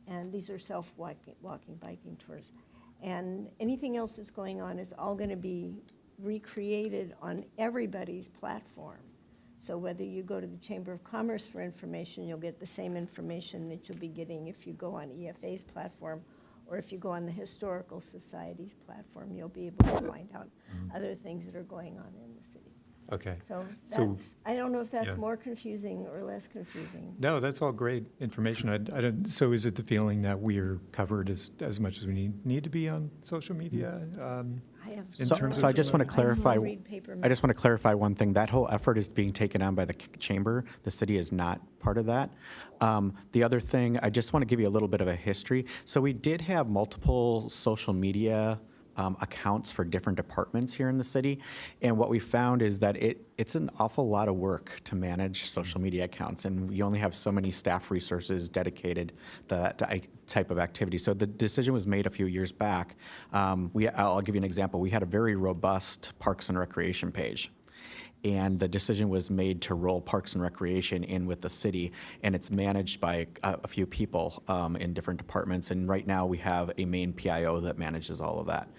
and these are self-walking, biking tours. And anything else that's going on is all going to be recreated on everybody's platform. So whether you go to the Chamber of Commerce for information, you'll get the same information that you'll be getting if you go on EFA's platform, or if you go on the Historical Society's platform, you'll be able to find out other things that are going on in the city. Okay. So So- that's, I don't know if that's Yeah. more confusing or less confusing. No, that's all great information. I don't, so is it the feeling that we are covered as much as we need to be on social media? have. In So, terms so of I just want to clarify. read paper I just want to clarify one thing. That whole effort is being taken on by the chamber. The city is not part of that. The other thing, I just want to give you a little bit of a history. So we did have multiple social media accounts for different departments here in the city, and what we found is that it's an awful lot of work to manage social media accounts, and you only have so many staff resources dedicated to that type of activity. So the decision was made a few years back. I'll give you an example. We had a very robust Parks and Recreation page. And the decision was made to roll Parks and Recreation in with the city, and it's managed by a few people in different departments. And right now, we have a main PIO that manages all of that.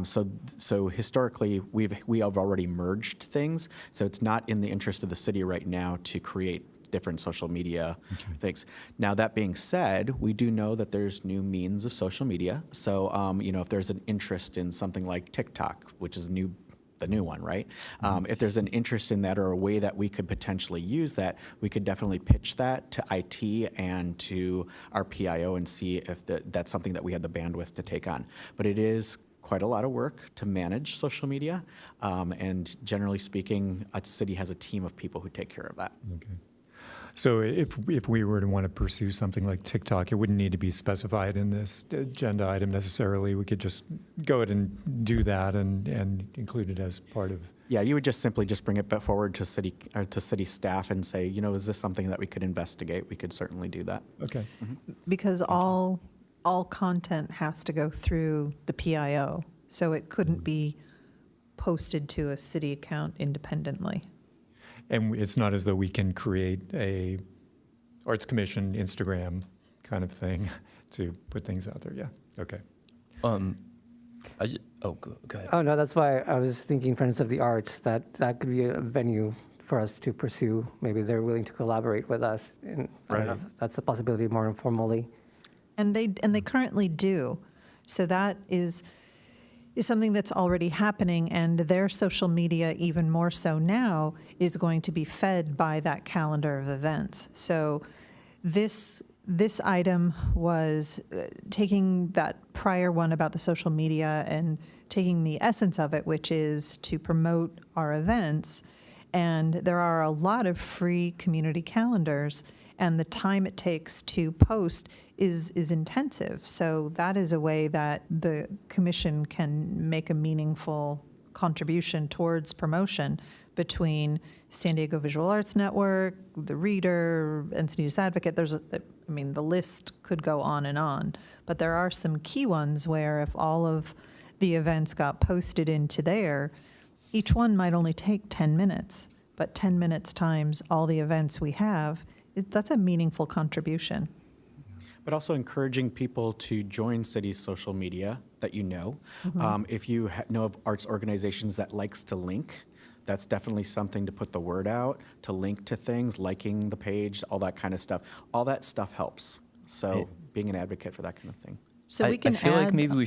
So historically, we have already merged things. So it's not in the interest of the city right now to create different social media things. Now, that being said, we do know that there's new means of social media. So, if there's an interest in something like TikTok, which is the new one, right? If there's an interest in that or a way that we could potentially use that, we could definitely pitch that to IT and to our PIO and see if that's something that we had the bandwidth to take on. But it is quite a lot of work to manage social media. And generally speaking, a city has a team of people who take care of that. Okay. So if we were to want to pursue something like TikTok, it wouldn't need to be specified in this agenda item necessarily. We could just go ahead and do that and include it as part of. Yeah, you would just simply bring it forward to city staff and say, is this something that we could investigate? We could certainly do that. Okay. Because all content has to go through the PIO, so it couldn't be posted to a city account independently. And it's not as though we can create a Arts Commission Instagram kind of thing to put things out there. Yeah. Okay. Go ahead. Oh, no, that's why I was thinking Friends of the Arts, that could be a venue for us to pursue. Maybe they're willing to collaborate with us. And I don't know if that's a possibility more informally. And they currently do. So that is something that's already happening, and their social media, even more so now, is going to be fed by that calendar of events. So this item was taking that prior one about the social media and taking the essence of it, which is to promote our events. And there are a lot of free community calendars, and the time it takes to post is intensive. So that is a way that the commission can make a meaningful contribution towards promotion between San Diego Visual Arts Network, the Reader, Encinitas Advocate. The list could go on, but there are some key ones where if all of the events got posted into there, each one might only take 10 minutes, but 10 minutes times all the events we have, that's a meaningful contribution. But also encouraging people to join city's social media that you know. If you know of arts organizations that likes to link, that's definitely something to put the word out, to link to things, liking the page, all that kind of stuff. All that stuff helps. So being an advocate for that kind of thing. So we can I feel like add- maybe we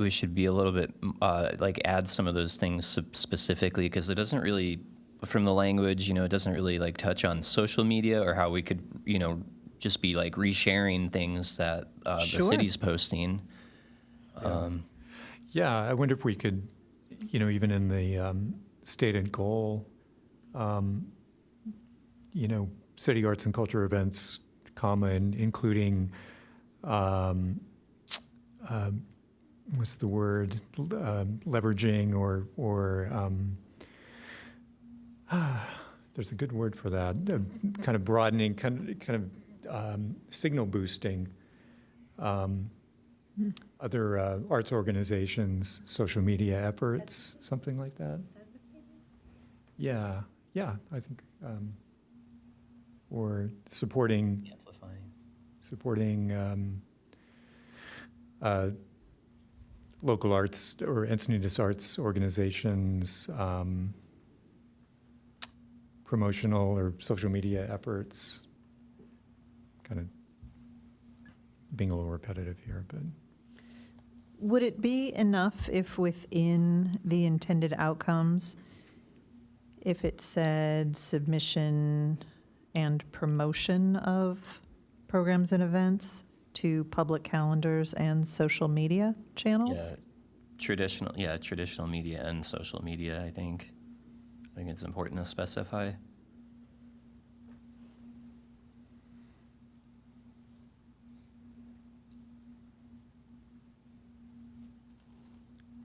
should be a little bit add some of those things specifically, because it doesn't really, from the language, it doesn't really touch on social media or how we could just be resharing things that the Sure. city's posting. Yeah, I wonder if we could, even in the stated goal, city arts and culture events, and including, what's the word, leveraging or there's a good word for that, kind of broadening, kind of signal boosting other arts organizations, social media efforts, something like that. Yeah, I think, or supporting local arts or Encinitas arts organizations, promotional or social media efforts. Kind of being a little repetitive here, but. Would it be enough if within the intended outcomes, if it said submission and promotion of programs and events to public calendars and social media channels? Yeah, traditional media and social media, I think. I think it's important to specify.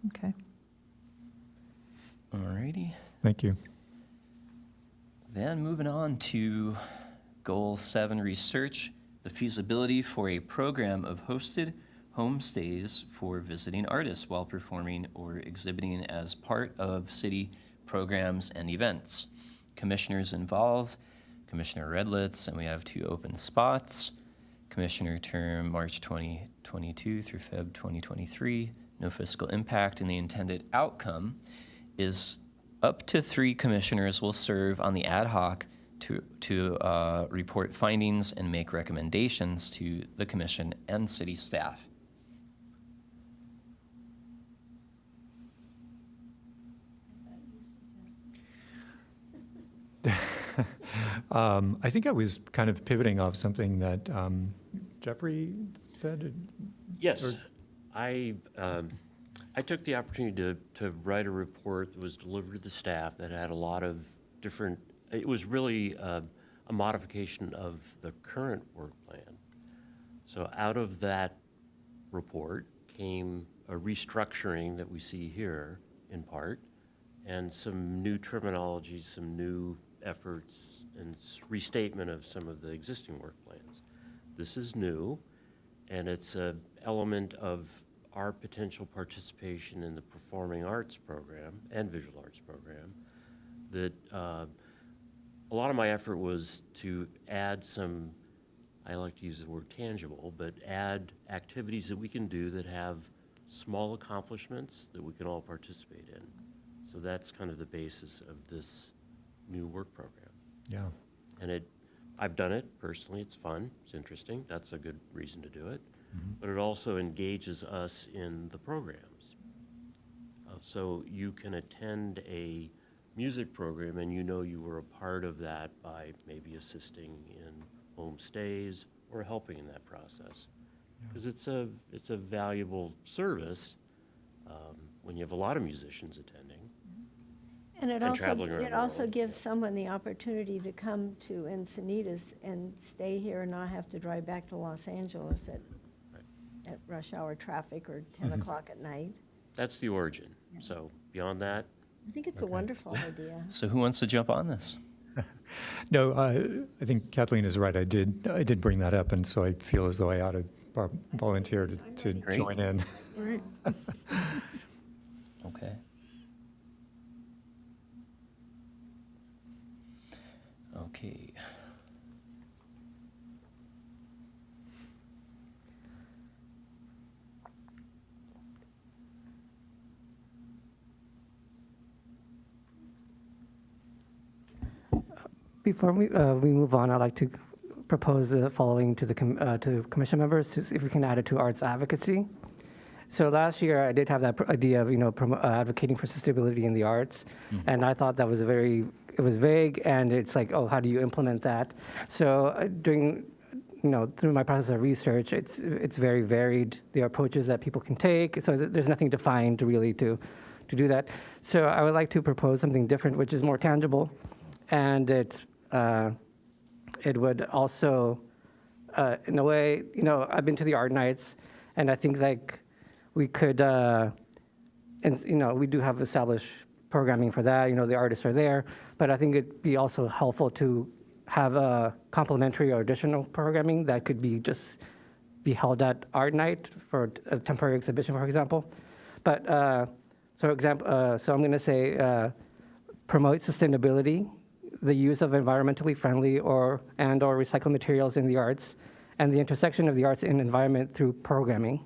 Okay. Alrighty. Thank you. Then moving on to Goal 7, research the feasibility for a program of hosted homestays for visiting artists while performing or exhibiting as part of city programs and events. Commissioners involved, Commissioner Redlitz, and we have 2 open spots. Commissioner term March 2022 through Feb 2023. No fiscal impact, and the intended outcome is up to 3 commissioners will serve on the ad hoc to report findings and make recommendations to the commission and city staff. I think I was kind of pivoting off something that Jeffrey said. Yes, I took the opportunity to write a report that was delivered to the staff that had a lot of different, it was really a modification of the current work plan. So out of that report came a restructuring that we see here in part, and some new terminology, some new efforts, and restatement of some of the existing work plans. This is new, and it's an element of our potential participation in the performing arts program and visual arts program that a lot of my effort was to add some, I like to use the word tangible, but add activities that we can do that have small accomplishments that we can all participate in. So that's kind of the basis of this new work program. Yeah. And I've done it personally, it's fun, it's interesting, that's a good reason to do it. But it also engages us in the programs. So you can attend a music program and you know you were a part of that by maybe assisting in homestays or helping in that process. Because it's a valuable service when you have a lot of musicians attending. And And traveling around it the also world, gives someone the opportunity to come to Encinitas and stay here and not have to drive back to Los Angeles at rush hour traffic or 10 o'clock at night. That's the origin. So beyond that, I think it's a wonderful idea. So who wants to jump on this? No, I think Kathleen is right. I did bring that up, and so I feel as though I ought to volunteer to Great. join in. Okay. Okay. Before we move on, I'd like to propose the following to the to commission members, to see if we can add it to arts advocacy. So last year, I did have that idea of, advocating for sustainability in the arts, and I thought that was it was vague, and it's like, oh, how do you implement that? So through my process of research, it's very varied, the approaches that people can take, so there's nothing defined really to do that. So I would like to propose something different, which is more tangible, and it would also, in a way, I've been to the art nights, and I think like we could, we do have established programming for that. The artists are there, but I think it'd be also helpful to have a complementary or additional programming that could be held at art night for a temporary exhibition, for example. But so I'm going to say promote sustainability, the use of environmentally friendly and or recycled materials in the arts, and the intersection of the arts and environment through programming.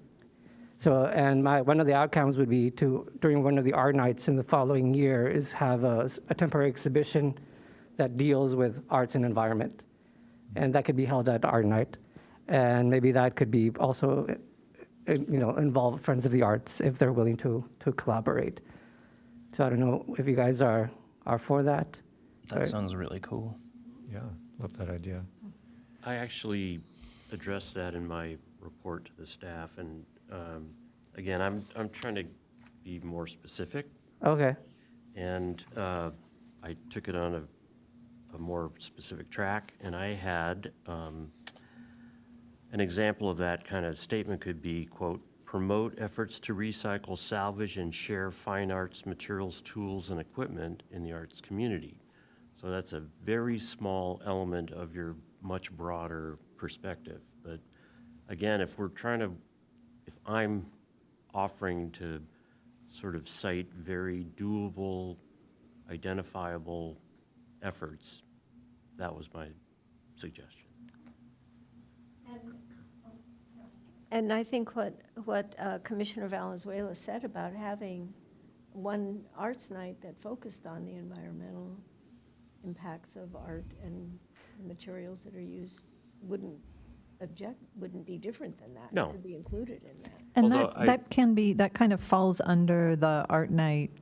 So, and one of the outcomes would be during one of the art nights in the following year, is have a temporary exhibition that deals with arts and environment. And that could be held at art night. And maybe that could be also, involve Friends of the Arts if they're willing to collaborate. So I don't know if you guys are for that. That sounds really cool. Yeah, love that idea. I actually addressed that in my report to the staff, and again, I'm trying to be more specific. Okay. And I took it on a more specific track, and I had an example of that kind of statement could be, quote, promote efforts to recycle, salvage, and share fine arts materials, tools, and equipment in the arts community. So that's a very small element of your much broader perspective. But again, if I'm offering to sort of cite very doable, identifiable efforts, that was my suggestion. And I think what Commissioner Valenzuela said about having one arts night that focused on the environmental impacts of art and the materials that are used wouldn't be different than that. No. It could be included in that. And Although that kind of falls under the art night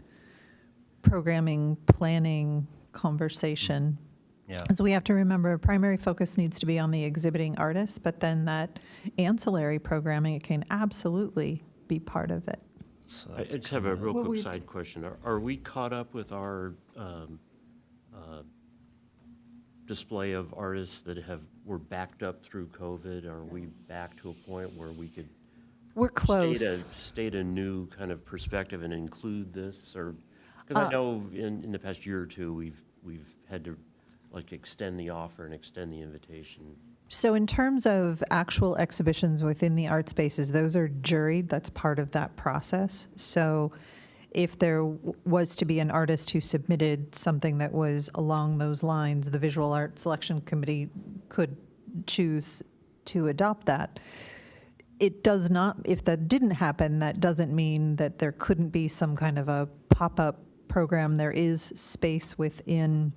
programming planning conversation. Yeah. Because we have to remember, primary focus needs to be on the exhibiting artists, but then that ancillary programming, it can absolutely be part of it. So I that's just have a real Well, quick we- side question. Are we caught up with our display of artists that were backed up through COVID? Are we back to a point where we could We're close. state a new kind of perspective and include this? Or, because I know in the past year or two, we've had to like extend the offer and extend the invitation. So in terms of actual exhibitions within the art spaces, those are juried. That's part of that process. So if there was to be an artist who submitted something that was along those lines, the Visual Art Selection Committee could choose to adopt that. It does not, if that didn't happen, that doesn't mean that there couldn't be some kind of a pop-up program. There is space within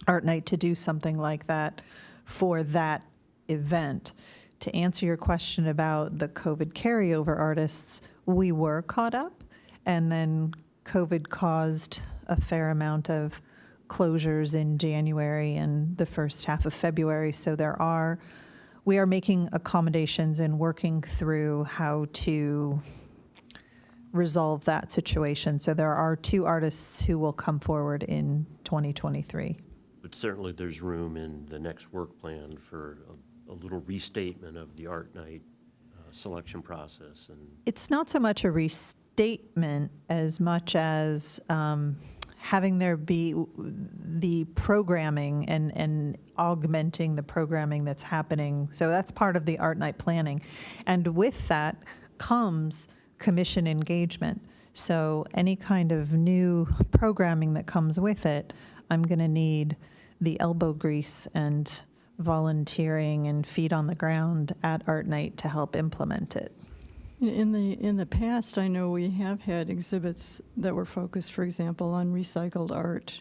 Art Night to do something like that for that event. To answer your question about the COVID carryover artists, we were caught up, and then COVID caused a fair amount of closures in January and the first half of February. So we are making accommodations and working through how to resolve that situation. So there are 2 artists who will come forward in 2023. But certainly there's room in the next work plan for a little restatement of the art night selection process. And It's not so much a restatement as much as having there be the programming and augmenting the programming that's happening. So that's part of the art night planning. And with that comes commission engagement. So any kind of new programming that comes with it, I'm going to need the elbow grease and volunteering and feet on the ground at art night to help implement it. In the past, I know we have had exhibits that were focused, for example, on recycled art.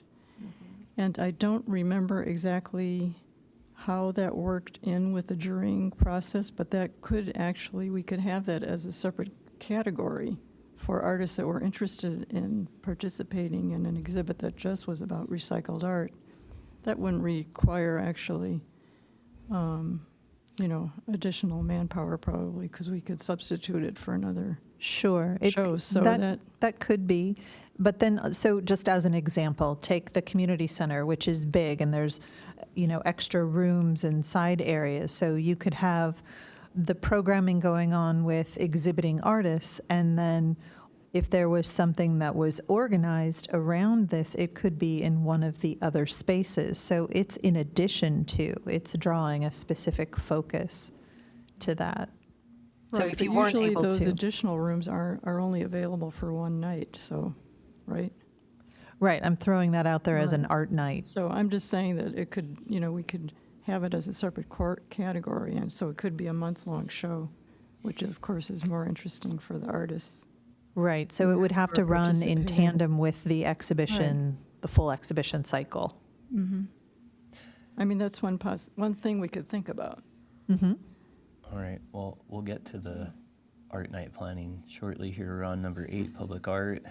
And I don't remember exactly how that worked in with the jurying process, but that could actually, we could have that as a separate category for artists that were interested in participating in an exhibit that just was about recycled art. That wouldn't require actually, additional manpower probably, because we could substitute it for another Sure. show. So that could be. But then, so just as an example, take the community center, which is big, and there's, extra rooms and side areas. So you could have the programming going on with exhibiting artists, and then if there was something that was organized around this, it could be in one of the other spaces. So it's in addition to, it's drawing a specific focus to that. So Right, if you but weren't usually able those to. additional rooms are only available for one night, so, right? Right, I'm throwing that out there as an Right. art night. So I'm just saying that it could, we could have it as a separate category, and so it could be a month-long show, which of course is more interesting for the artists. Right, so it would have to Or run in participating. tandem with the exhibition, the full exhibition cycle. I mean, that's one thing we could think about. All right, well, we'll get to the art night planning shortly here on number 8, public art.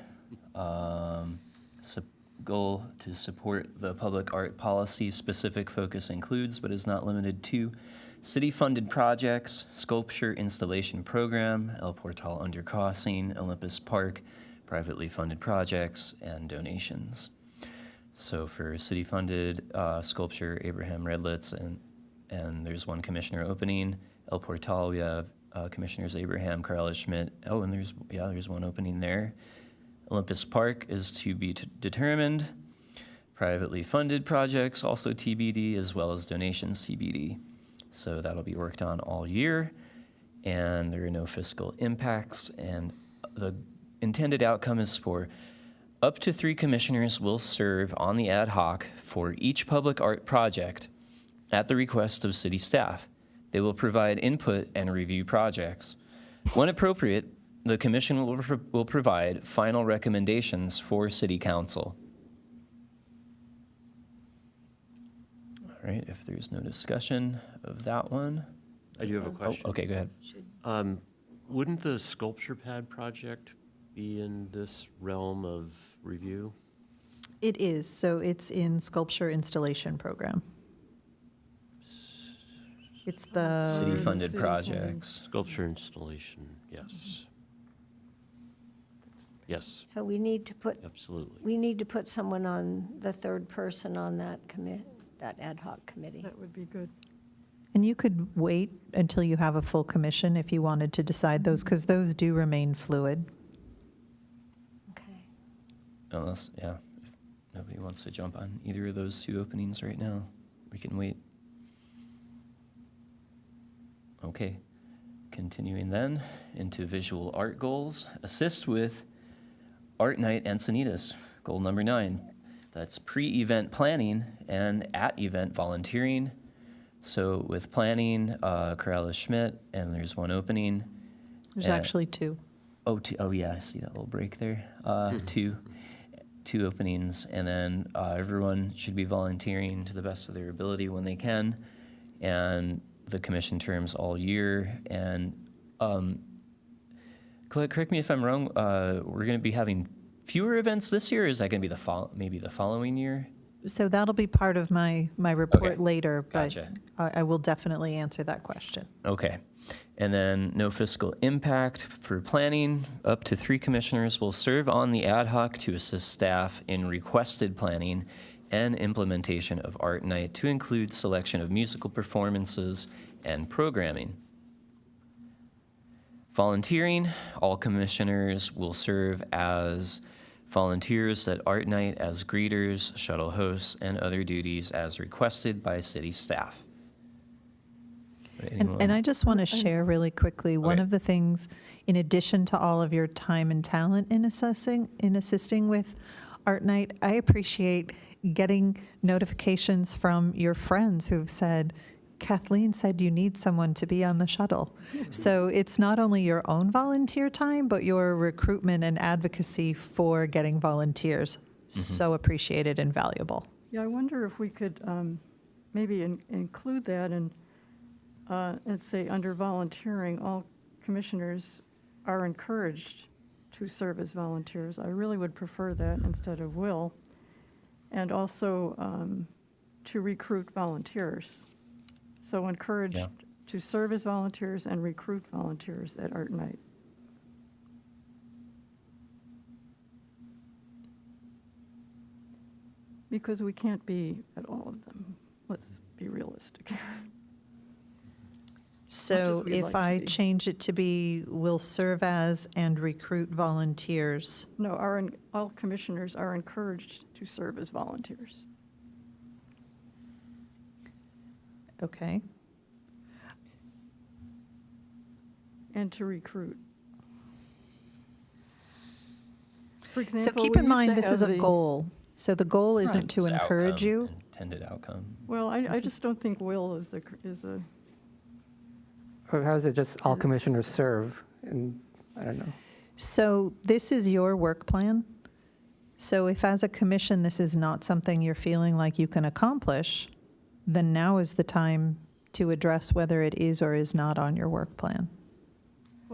Goal to support the public art policy. Specific focus includes, but is not limited to, city-funded projects, sculpture installation program, El Portal Undercrossing, Olympus Park, privately funded projects, and donations. So for city-funded sculpture, Abraham Redlitz, and there's one commissioner opening. El Portal, we have Commissioners Abraham, Carla Schmidt. Oh, and there's one opening there. Olympus Park is to be determined. Privately funded projects, also TBD, as well as donations TBD. So that'll be worked on all year, and there are no fiscal impacts, and the intended outcome is for up to 3 commissioners will serve on the ad hoc for each public art project at the request of city staff. They will provide input and review projects. When appropriate, the commission will provide final recommendations for city council. All right, if there's no discussion of that one. I do have a question. Oh, okay, go ahead. Wouldn't the sculpture pad project be in this realm of review? It is, so it's in sculpture installation program. It's the. City-funded city-funded. projects. Sculpture installation, yes. Yes, So we need to put, absolutely. someone on, the third person on that that ad hoc committee. That would be good. And you could wait until you have a full commission if you wanted to decide those, because those do remain fluid. Okay. Unless, if nobody wants to jump on either of those 2 openings right now, we can wait. Okay, continuing then into visual art goals. Assist with Art Night Encinitas, goal number 9. That's pre-event planning and at-event volunteering. So with planning, Corrales Schmidt, and there's one opening. There's actually 2. Oh yeah, I see that little break there. 2 openings, and then everyone should be volunteering to the best of their ability when they can, and the commission terms all year. And correct me if I'm wrong. We're going to be having fewer events this year. Or is that going to be maybe the following year? So that'll be part of my report Okay, later, but gotcha. I will definitely answer that question. Okay. And then no fiscal impact for planning. Up to 3 commissioners will serve on the ad hoc to assist staff in requested planning and implementation of Art Night to include selection of musical performances and programming. Volunteering, all commissioners will serve as volunteers at Art Night as greeters, shuttle hosts, and other duties as requested by city staff. And I just want to share really quickly, one Okay. of the things, in addition to all of your time and talent in assisting with Art Night, I appreciate getting notifications from your friends who've said, Kathleen said you need someone to be on the shuttle. So it's not only your own volunteer time, but your recruitment and advocacy for getting volunteers. So appreciated and valuable. Yeah, I wonder if we could maybe include that and say under volunteering, all commissioners are encouraged to serve as volunteers. I really would prefer that instead of will. And also to recruit volunteers. So encouraged Yeah. to serve as volunteers and recruit volunteers at Art Night. Because we can't be at all of them. Let's be realistic. So we'd if like to I be. change it to be, will serve as and recruit volunteers. No, all commissioners are encouraged to serve as volunteers. Okay. And to recruit. For So example, keep we in used mind, to this is have a the- goal. So the goal isn't to It's encourage outcome, you. Intended outcome. Well, I just don't think will is a, Or how is it just all commissioners serve? And I don't know. So this is your work plan. So if as a commission, this is not something you're feeling like you can accomplish, then now is the time to address whether it is or is not on your work plan.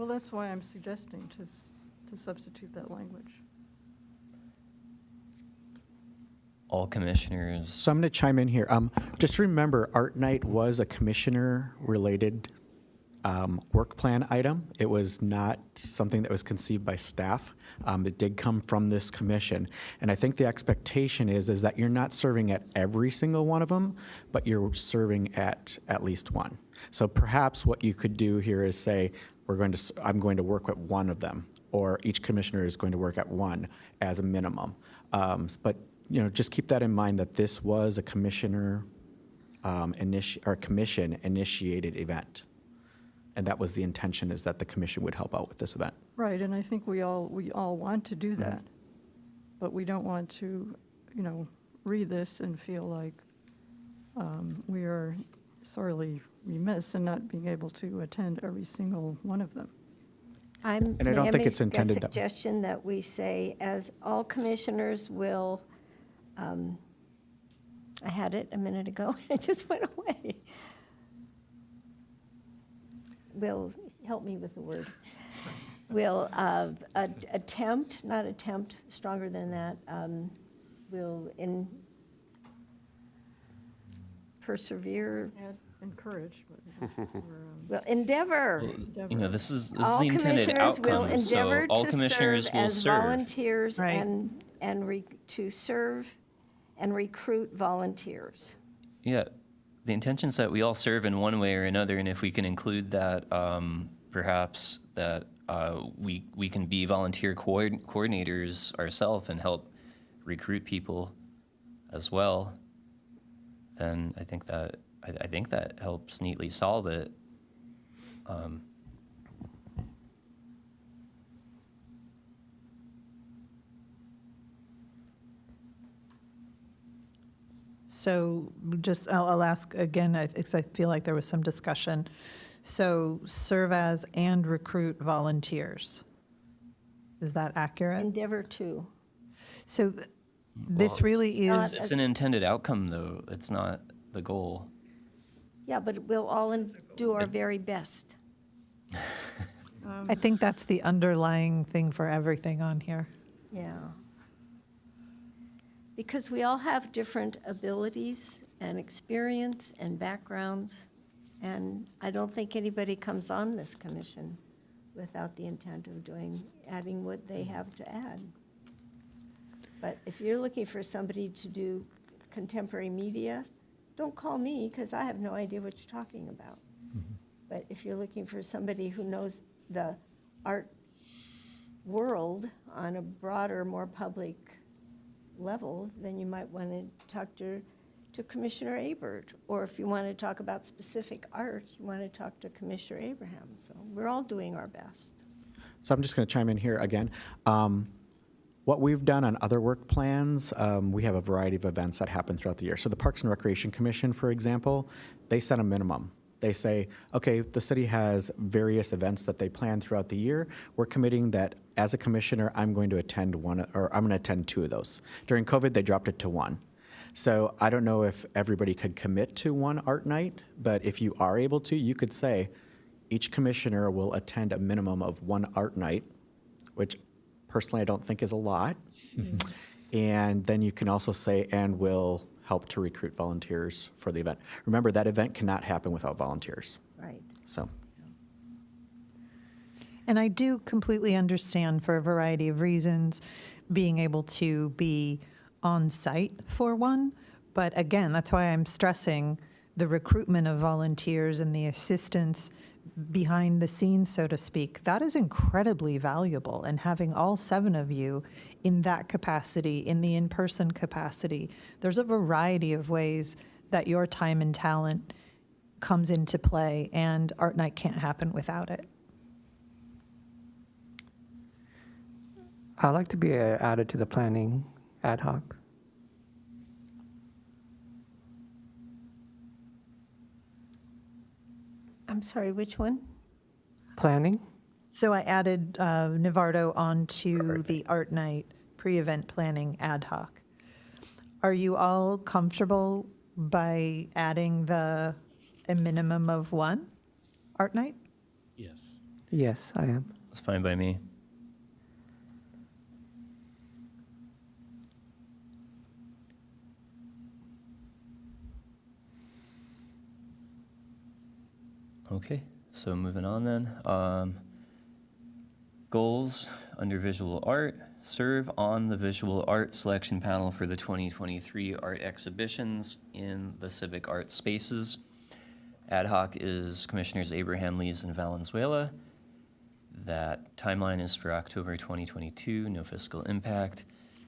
well, that's why I'm suggesting to substitute that language. All commissioners. So I'm going to chime in here. Just remember, Art Night was a commissioner-related work plan item. It was not something that was conceived by staff. It did come from this commission. And I think the expectation is that you're not serving at every single one of them, but you're serving at least one. So perhaps what you could do here is say, I'm going to work at one of them, or each commissioner is going to work at one as a minimum. But just keep that in mind that this was a commission initiated event. And that was the intention, is that the commission would help out with this event. Right, and I think we all want to do that. But we don't want to, read this and feel like we are sorely remiss in not being able to attend every single one of them. And I don't think it's intended a that- suggestion that we say, as all commissioners will, I had it a minute ago, it just went away. Will, help me with the word. Will attempt, not attempt, stronger than that, will persevere, Encourage. will endeavor. This is All the intended commissioners will outcome. So endeavor all to commissioners serve will as serve. volunteers Right. to serve and recruit volunteers. Yeah, the intention is that we all serve in one way or another, and if we can include that, perhaps that we can be volunteer coordinators ourselves and help recruit people as well, then I think that helps neatly solve it. So I'll ask again, because I feel like there was some discussion. So serve as and recruit volunteers. Is that accurate? Endeavor to. So this really not is, It's an intended outcome, though. It's not the goal. Yeah, but we'll all do our very best. I think that's the underlying thing for everything on here. Yeah. Because we all have different abilities and experience and backgrounds, and I don't think anybody comes on this commission without the intent of adding what they have to add. But if you're looking for somebody to do contemporary media, don't call me, because I have no idea what you're talking about. But if you're looking for somebody who knows the art world on a broader, more public level, then you might want to talk to Commissioner Abert. Or if you want to talk about specific art, you want to talk to Commissioner Abraham. So we're all doing our best. So I'm just going to chime in here again. What we've done on other work plans, we have a variety of events that happen throughout the year. So the Parks and Recreation Commission, for example, they set a minimum. They say, okay, the city has various events that they plan throughout the year. We're committing that as a commissioner, I'm going to attend one, or I'm going to attend two of those. During COVID, they dropped it to one. So I don't know if everybody could commit to one art night, but if you are able to, you could say each commissioner will attend a minimum of one art night, which personally I don't think is a lot. And then you can also say, and will help to recruit volunteers for the event. Remember, that event cannot happen without volunteers. Right. So, and I do completely understand, for a variety of reasons, being able to be on site for one. But again, that's why I'm stressing the recruitment of volunteers and the assistance behind the scenes, so to speak. That is incredibly valuable. And having all 7 of you in that capacity, in the in-person capacity, there's a variety of ways that your time and talent comes into play, and Art Night can't happen without it. I'd like to be added to the planning ad hoc. I'm sorry, which one? Planning? So I added Navardo onto the Art Night pre-event planning ad hoc. Are you all comfortable by adding a minimum of 1 Art Night? Yes. Yes, I am. It's fine by me. Okay, So moving on then. Goals under visual art. Serve on the visual art selection panel for the 2023 art exhibitions in the civic art spaces. Ad hoc is Commissioners Abraham, Lees, and Valenzuela. That timeline is for October 2022, no fiscal impact.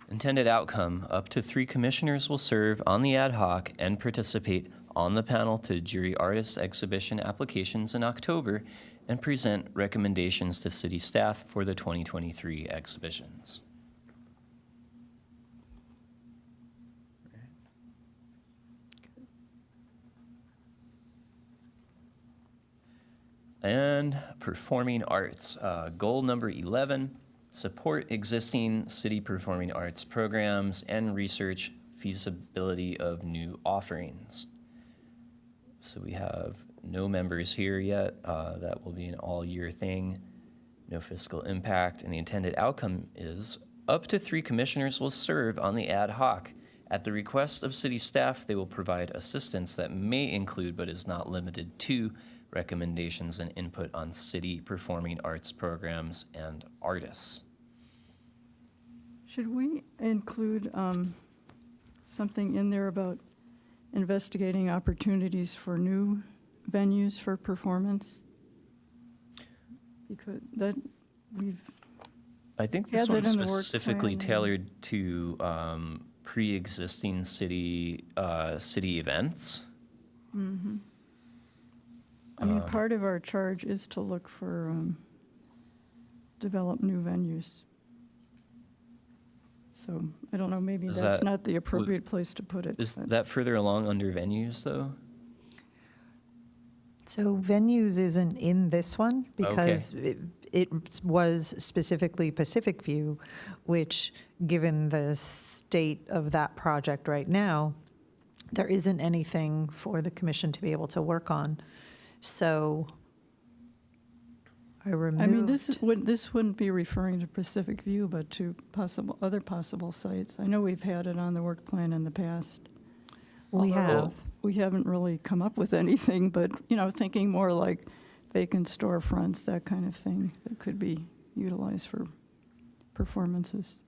Intended outcome, up to 3 commissioners will serve on the ad hoc and participate on the panel to jury artist exhibition applications in October and present recommendations to city staff for the 2023 exhibitions. And performing arts, goal number 11, support existing city performing arts programs and research feasibility of new offerings. So we have no members here yet. That will be an all-year thing, no fiscal impact, and the intended outcome is up to 3 commissioners will serve on the ad hoc. At the request of city staff, they will provide assistance that may include, but is not limited to, recommendations and input on city performing arts programs and artists. Should we include something in there about investigating opportunities for new venues for performance? Because that, I think Yeah, this that one's in the work specifically plan, tailored to pre-existing city events. I mean, part of our charge is to look for, develop new venues. So I don't know, maybe Is that's that- not the appropriate place to put it. Is but- that further along under venues, though? So venues isn't in this one because it was specifically Pacific View, which, given the state of that project right now, there isn't anything for the commission to be able to work on. So I removed. I mean, this wouldn't be referring to Pacific View, but to other possible sites. I know we've had it on the work plan in the past. We although have. We haven't really come up with anything, but, thinking more like vacant storefronts, that kind of thing, that could be utilized for performances,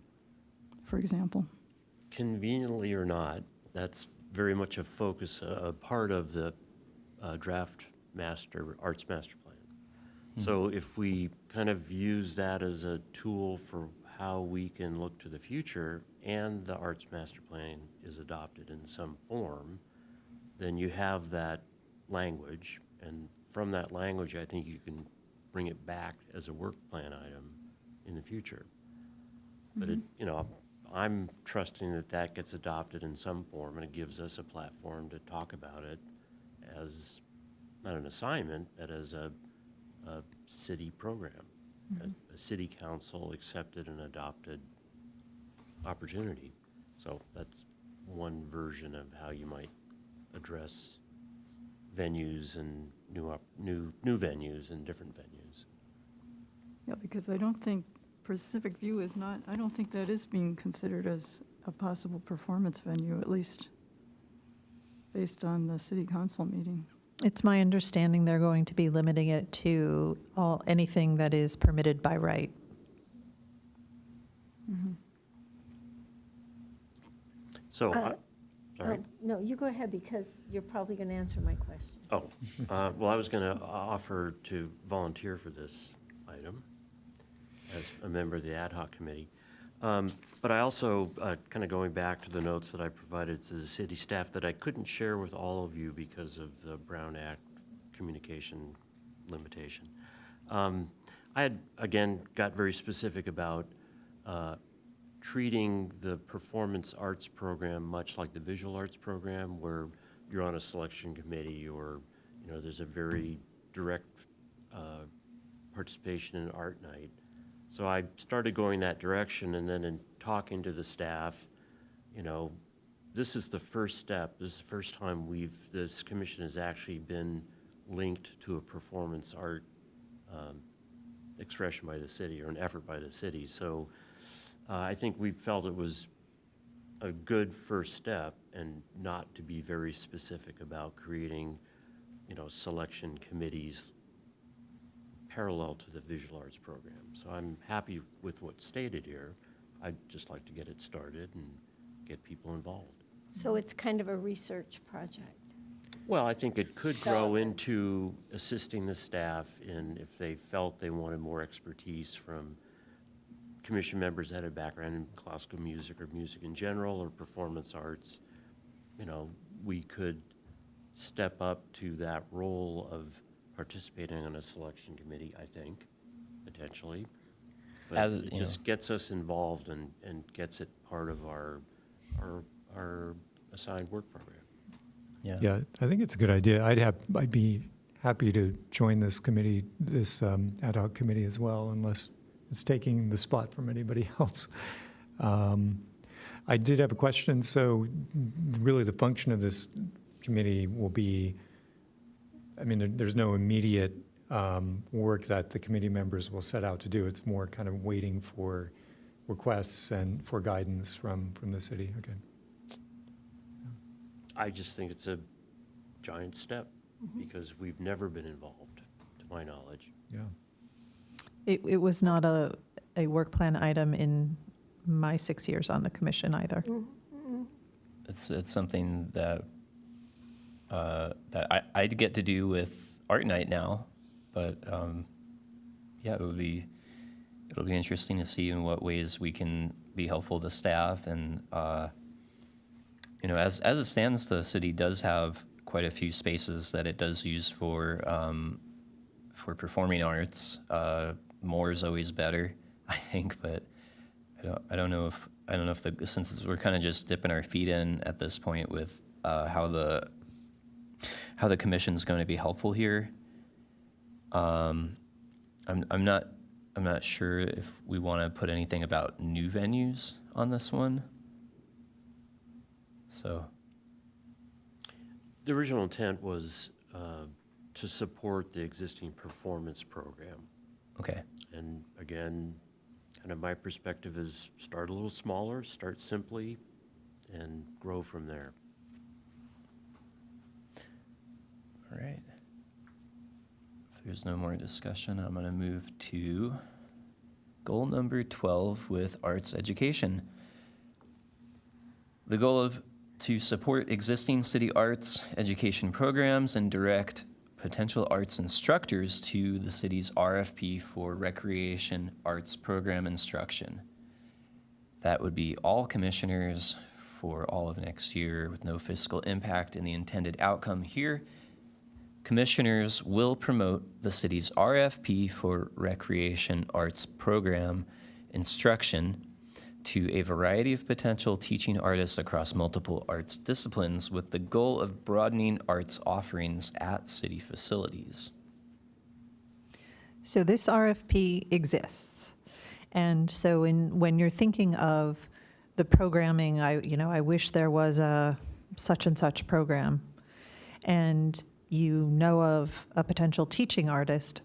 for example. Conveniently or not, that's very much a focus, a part of the draft arts master plan. So if we kind of use that as a tool for how we can look to the future, and the arts master plan is adopted in some form, then you have that language, and from that language, I think you can bring it back as a work plan item in the future. But I'm trusting that that gets adopted in some form, and it gives us a platform to talk about it as, not an assignment, but as a city program, a city council accepted and adopted opportunity. So that's one version of how you might address venues and new venues and different venues. Yeah, because I don't think Pacific View I don't think that is being considered as a possible performance venue, at least based on the city council meeting. It's my understanding they're going to be limiting it to anything that is permitted by right. So, Uh, sorry. No, you go ahead, because you're probably going to answer my question. Well, I was going to offer to volunteer for this item as a member of the ad hoc committee. But I also, kind of going back to the notes that I provided to the city staff that I couldn't share with all of you because of the Brown Act communication limitation. I had, again, got very specific about treating the performance arts program much like the visual arts program, where you're on a selection committee, or there's a very direct participation in art night. So I started going that direction, and then in talking to the staff, this is the first step. This is the first time this commission has actually been linked to a performance art expression by the city, or an effort by the city. So I think we felt it was a good first step, and not to be very specific about creating, selection committees parallel to the visual arts program. So I'm happy with what's stated here. I'd just like to get it started and get people involved. So it's kind of a research project. Well, I think it could grow into assisting the staff in if they felt they wanted more expertise from commission members that had a background in classical music or music in general or performance arts. You know, we could step up to that role of participating on a selection committee, I think, potentially. But As- it you just gets us involved and gets it part of our assigned work program. Yeah, I think it's a good idea. I'd be happy to join this committee, this ad hoc committee as well, unless it's taking the spot from anybody else. I did have a question. So really the function of this committee will be, I mean, there's no immediate work that the committee members will set out to do. It's more kind of waiting for requests and for guidance from the city. Okay. I just think it's a giant step because we've never been involved, to my knowledge. Yeah. It was not a work plan item in my 6 years on the commission either. It's something that I'd get to do with art night now, but yeah, it'll be interesting to see in what ways we can be helpful to staff. And you know, as it stands, the city does have quite a few spaces that it does use for performing arts. More is always better, I think, but I don't know if since we're kind of just dipping our feet in at this point with how the commission's going to be helpful here. I'm not sure if we want to put anything about new venues on this one. So The original intent was to support the existing performance program. okay, And again, kind of my perspective is start a little smaller, start simply, and grow from there. all right. If there's no more discussion, I'm going to move to goal number 12 with arts education. The goal to support existing city arts education programs and direct potential arts instructors to the city's RFP for recreation arts program instruction. That would be all commissioners for all of next year with no fiscal impact in the intended outcome here. Commissioners will promote the city's RFP for recreation arts program instruction to a variety of potential teaching artists across multiple arts disciplines with the goal of broadening arts offerings at city facilities. So this RFP exists. And so when you're thinking of the programming, I wish there was a such and such program, and you know of a potential teaching artist,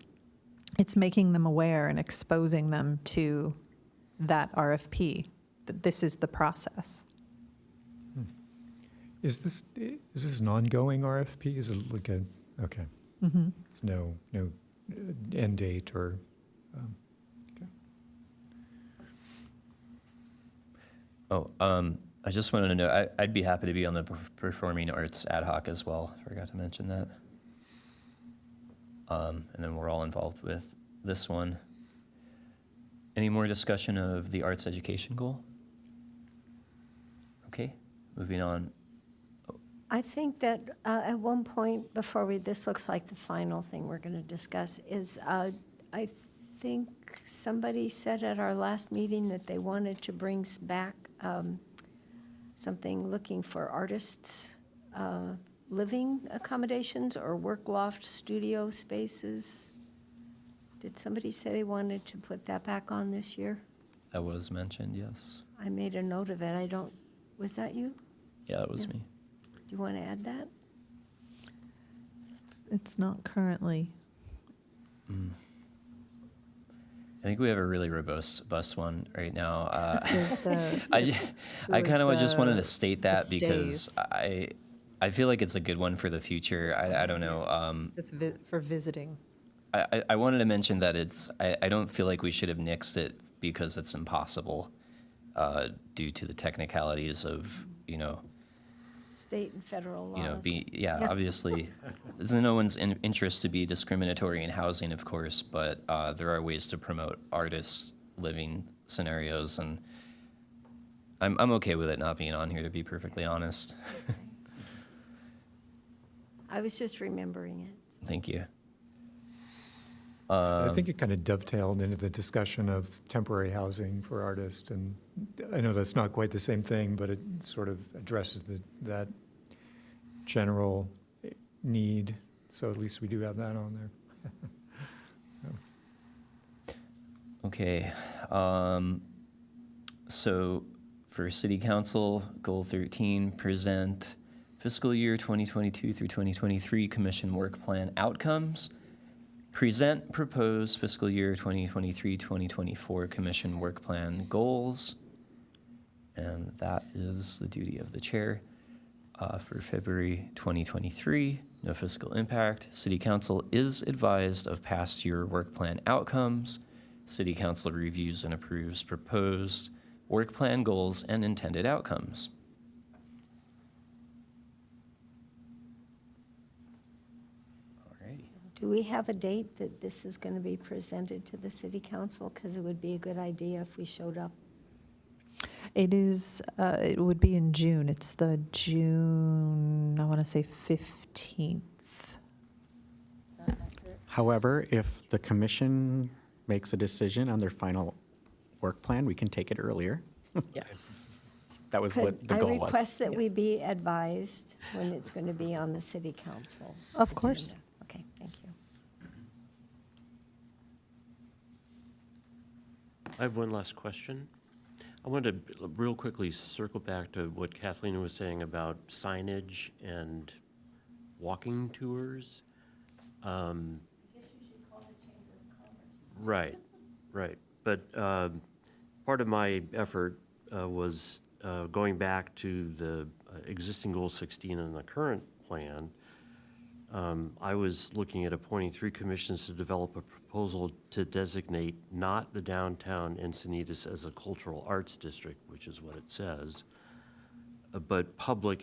it's making them aware and exposing them to that RFP, that this is the process. Is this an ongoing RFP? Is it like a, okay. Mm-hmm. There's no end date or, okay. I just wanted to know, I'd be happy to be on the performing arts ad hoc as well. Forgot to mention that. And then we're all involved with this one. Any more discussion of the arts education goal? Okay, moving on. I think that at one point, before this looks like the final thing we're going to discuss, is I think somebody said at our last meeting that they wanted to bring back something looking for artists' living accommodations or work loft studio spaces. Did somebody say they wanted to put that back on this year? That was mentioned, yes. I made a note of it. Was that you? Yeah, it was Yeah. me. Do you want to add that? It's not currently. I think we have a really robust one right now. There's the- I there kind of was just wanted to the- state that the because stays. I feel like it's a good one for the future. I don't know. It's for visiting. I wanted to mention that I don't feel like we should have nixed it because it's impossible due to the technicalities of, State and federal laws. yeah, obviously, it's in no one's interest to be discriminatory in housing, of course, but there are ways to promote artists' living scenarios, and I'm okay with it not being on here, to be perfectly honest. I was just remembering it. Thank you. I think it kind of dovetailed into the discussion of temporary housing for artists, and I know that's not quite the same thing, but it sort of addresses that general need, so at least we do have that on there. Okay, so for City Council, Goal 13, present fiscal year 2022 through 2023 Commission Work Plan outcomes. Present proposed fiscal year 2023-2024 Commission Work Plan goals. And that is the duty of the chair. For February 2023, no fiscal impact. City Council is advised of past year work plan outcomes. City Council reviews and approves proposed work plan goals and intended outcomes. Alrighty. Do we have a date that this is going to be presented to the city council? Because it would be a good idea if we showed up. It is, it would be in June. It's the June, I want to say 15th. However, if the commission makes a decision on their final work plan, we can take it earlier. Yes. That was what the Could goal I was. request that we be advised when it's going to be on the city council? Of course. agenda? Okay, thank you. I have one last question. I wanted to real quickly circle back to what Kathleen was saying about signage and walking tours. Right, right. But part of my effort was going back to the existing Goal 16 and the current plan. I was looking at appointing 3 commissions to develop a proposal to designate not the downtown Encinitas as a cultural arts district, which is what it says, but public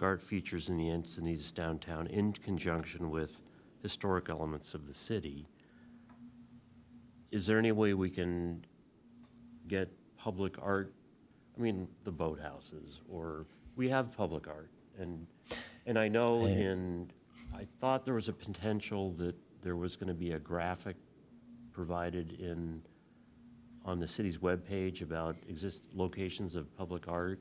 art features in the Encinitas downtown in conjunction with historic elements of the city. Is there any way we can get public art, the boathouses, or we have public art, and I know I thought there was a potential that there was going to be a graphic provided on the city's webpage about locations of public art.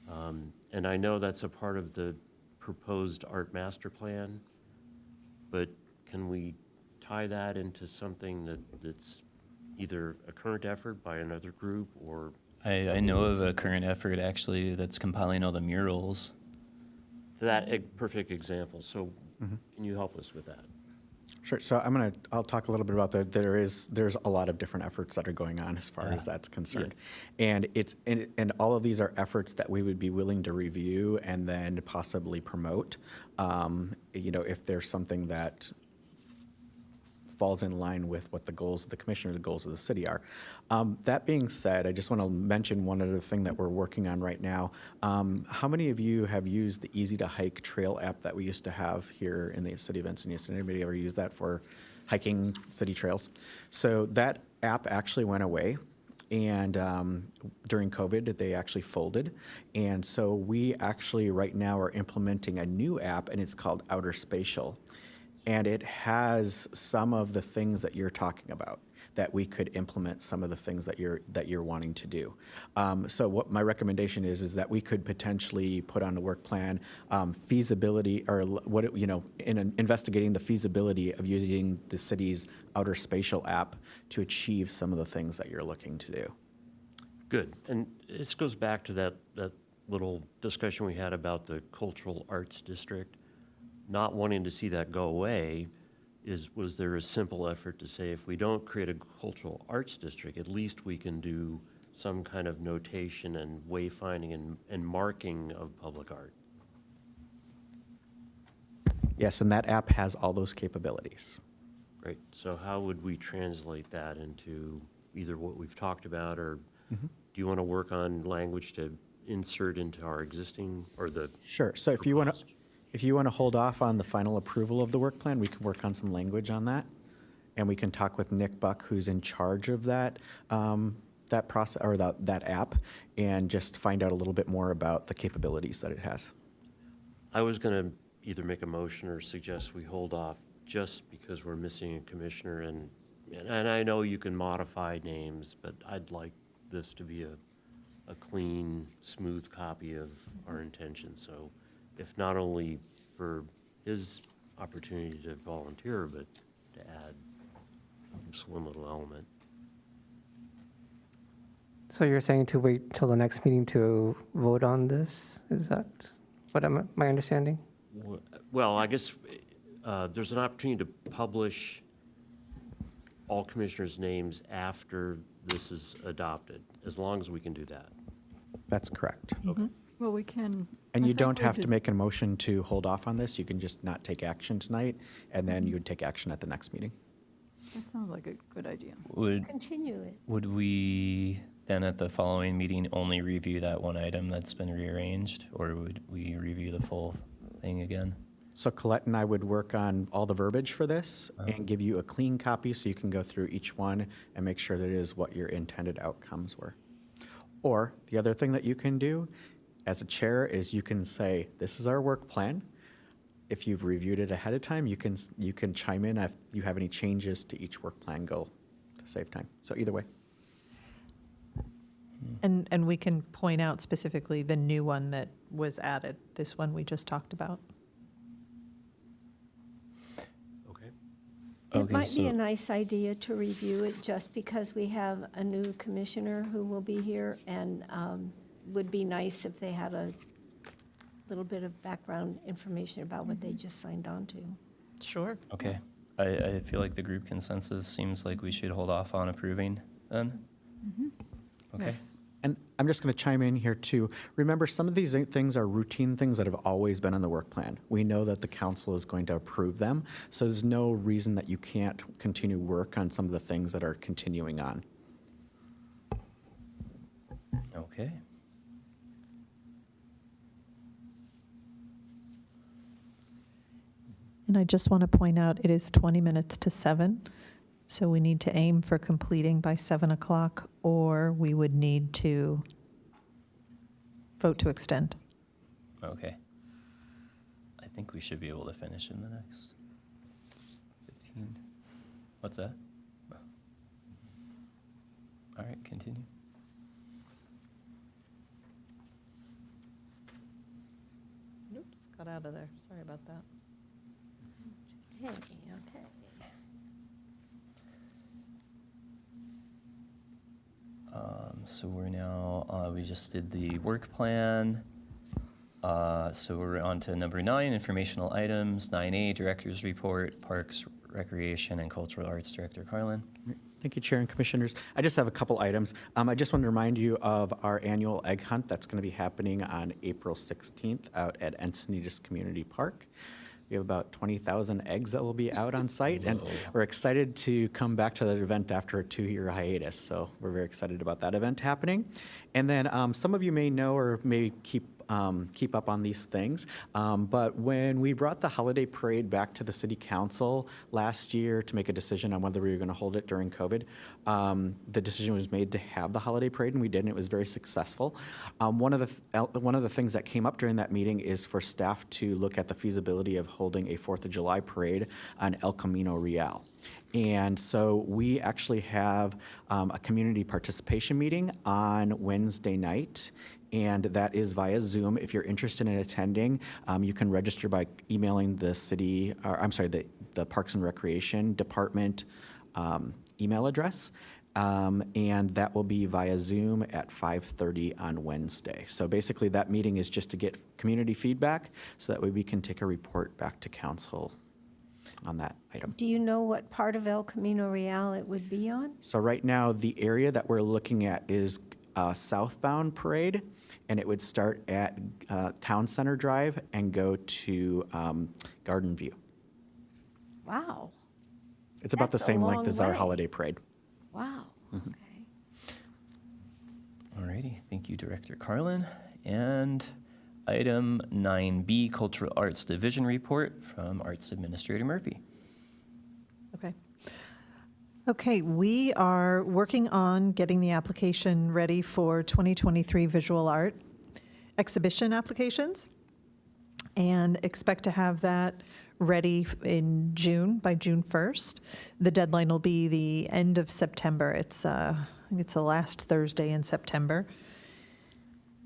And I know that's a part of the proposed art master plan, but can we tie that into something that's either a current effort by another group or? I know of a current effort actually that's compiling all the murals. That a perfect example. So can you help us with that? Sure. So I'll talk a little bit about there's a lot of different efforts that are going on as far as that's concerned. And and all of these are efforts that we would be willing to review and then possibly promote. If there's something that falls in line with what the goals of the commission or the goals of the city are. That being said, I just want to mention one other thing that we're working on right now. How many of you have used the Easy to Hike trail app that we used to have here in the city of Encinitas? Anybody ever use that for hiking city trails? So that app actually went away. And during COVID, they actually folded. And so we actually right now are implementing a new app, and it's called Outer Spatial. And it has some of the things that you're talking about, that we could implement some of the things that you're wanting to do. So what my recommendation is that we could potentially put on the work plan feasibility, or investigating the feasibility of using the city's Outer Spatial app to achieve some of the things that you're looking to do. Good. And this goes back to that little discussion we had about the cultural arts district. Not wanting to see that go away, was there a simple effort to say, if we don't create a cultural arts district, at least we can do some kind of notation and wayfinding and marking of public art? Yes, and that app has all those capabilities. Great. So how would we translate that into either what we've talked about, or do you want to work on language to insert into our existing, or the? Sure. So if you want to, proposed? if you want to hold off on the final approval of the work plan, we can work on some language on that. And we can talk with Nick Buck, who's in charge of that, that process, or that app, and just find out a little bit more about the capabilities that it has. I was going to either make a motion or suggest we hold off just because we're missing a commissioner, and I know you can modify names, but I'd like this to be a clean, smooth copy of our intention. So if not only for his opportunity to volunteer, but to add just one little element. So you're saying to wait till the next meeting to vote on this? Is that what my understanding? Well, I guess there's an opportunity to publish all commissioners' names after this is adopted, as long as we can do that. That's correct. Well, we can. And I you think don't we have to did- make a motion to hold off on this. You can just not take action tonight, and then you would take action at the next meeting. That sounds like a good idea. Continue it. Would we then at the following meeting only review that one item that's been rearranged, or would we review the full thing again? So Colette and I would work on all the verbiage for this and give you a clean copy so you can go through each one and make sure that it is what your intended outcomes were. Or the other thing that you can do as a chair is you can say, this is our work plan. If you've reviewed it ahead of time, you can chime in if you have any changes to each work plan goal to save time. So either way. And we can point out specifically the new one that was added, this one we just talked about. Okay. It Okay, might be a so- nice idea to review it just because we have a new commissioner who will be here, and would be nice if they had a little bit of background information about what they just signed on to. Sure. Okay. I feel like the group consensus seems like we should hold off on approving then. Okay. Yes. And I'm just going to chime in here too. Remember, some of these things are routine things that have always been on the work plan. We know that the council is going to approve them, so there's no reason that you can't continue work on some of the things that are continuing on. Okay. And I just want to point out, it is 20 minutes to 7, so we need to aim for completing by 7 o'clock, or we would need to vote to extend. Okay. I think we should be able to finish in the next 15. What's that? Oh. All right, continue. Oops, got out of there. Sorry about that. Okay. So we're now, we just did the work plan. So we're on to number 9, informational items. 9A, Director's Report, Parks, Recreation, and Cultural Arts Director Carlin. Thank you, Chair and Commissioners. I just have a couple items. I just want to remind you of our annual egg hunt that's going to be happening on April 16th out at Encinitas Community Park. We have about 20,000 eggs that will be out on site, and we're excited to come back to that event after a 2-year hiatus. So we're very excited about that event happening. And then some of you may know or may keep up on these things. But when we brought the holiday parade back to the city council last year to make a decision on whether we were going to hold it during COVID, the decision was made to have the holiday parade, and we did, and it was very successful. One of the things that came up during that meeting is for staff to look at the feasibility of holding a 4th of July parade on El Camino Real. And so we actually have a community participation meeting on Wednesday night, and that is via Zoom. If you're interested in attending, you can register by emailing the city, or I'm sorry, the Parks and Recreation Department email address, and that will be via Zoom at 5:30 on Wednesday. So basically, that meeting is just to get community feedback, so that way we can take a report back to council on that item. Do you know what part of El Camino Real it would be on? So right now, the area that we're looking at is southbound parade, and it would start at Town Center Drive and go to Garden View. Wow. It's about the That's a same length long as our way. holiday parade. Wow, Mm-hmm. okay. Alrighty, thank you, Director Carlin. And item 9B, Cultural Arts Division Report from Arts Administrator Murphy. Okay. Okay, we are working on getting the application ready for 2023 visual art exhibition applications, and expect to have that ready in June, by June 1st. The deadline will be the end of September. I think it's the last Thursday in September.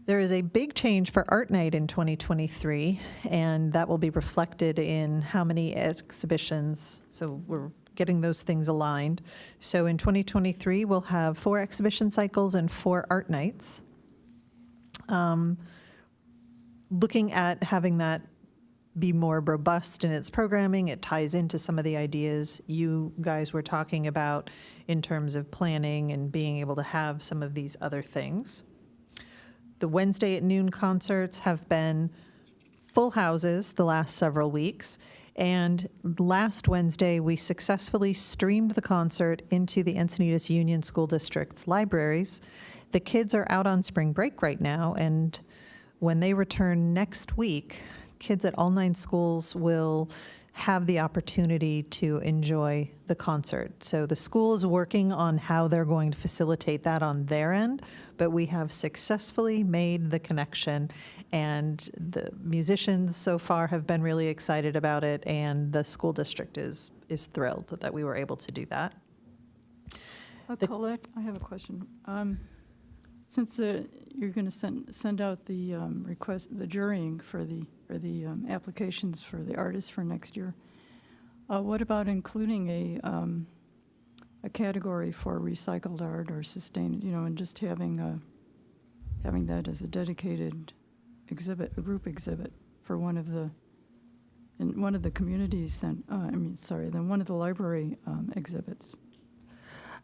There is a big change for Art Night in 2023, and that will be reflected in how many exhibitions. So we're getting those things aligned. So in 2023, we'll have 4 exhibition cycles and 4 art nights. Looking at having that be more robust in its programming, it ties into some of the ideas you guys were talking about in terms of planning and being able to have some of these other things. The Wednesday at noon concerts have been full houses the last several weeks. And last Wednesday, we successfully streamed the concert into the Encinitas Union School District's libraries. The kids are out on spring break right now, and when they return next week, kids at all 9 schools will have the opportunity to enjoy the concert. So the school is working on how they're going to facilitate that on their end, but we have successfully made the connection, and the musicians so far have been really excited about it, and the school district is thrilled that we were able to do that. Colette, I have a question. Since you're going to send out the request, the jurying for the applications for the artists for next year, what about including a category for recycled art or sustained, and just having that as a dedicated exhibit, a group exhibit for one of the communities, one of the library exhibits?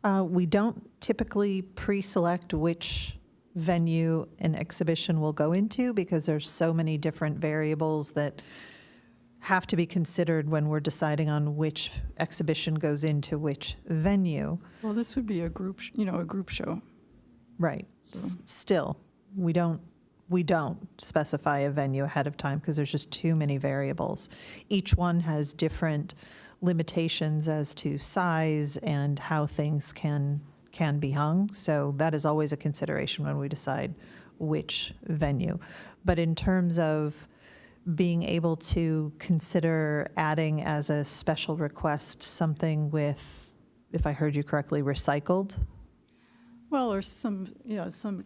We don't typically pre-select which venue an exhibition will go into because there's so many different variables that have to be considered when we're deciding on which exhibition goes into which venue. Well, this would be a group show. Right. So- Still, we don't specify a venue ahead of time because there's just too many variables. Each one has different limitations as to size and how things can be hung. So that is always a consideration when we decide which venue. But in terms of being able to consider adding as a special request something with, if I heard you correctly, recycled? Well, or some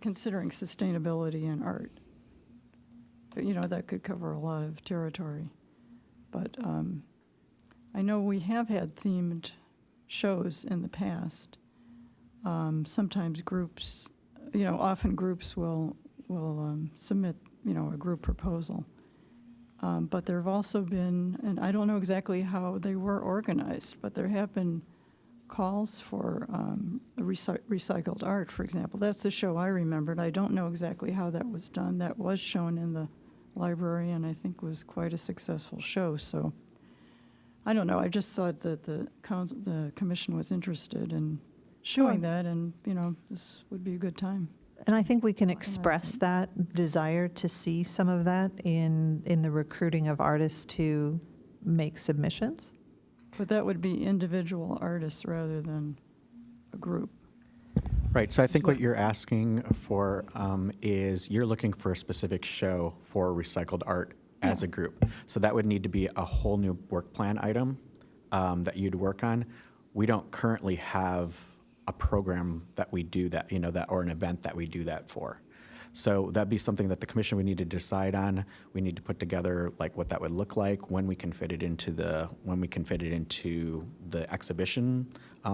considering sustainability in art. But, that could cover a lot of territory. But I know we have had themed shows in the past. Sometimes groups, often groups will submit, a group proposal. But there have also been, and I don't know exactly how they were organized, but there have been calls for recycled art, for example. That's the show I remembered. I don't know exactly how that was done. That was shown in the library and I think was quite a successful show. So I don't know. I just thought that the commission was interested in showing that, and, this would be a good time. And I think we can express that desire to see some of that in the recruiting of artists to make submissions. But that would be individual artists rather than a group. Right, so I think what you're asking for is you're looking for a specific show for recycled art as a group. So that would need to be a whole new work plan item that you'd work on. We don't currently have a program that we do that, or an event that we do that for. So that'd be something that the commission would need to decide on. We need to put together like what that would look like, when we can fit it into the exhibition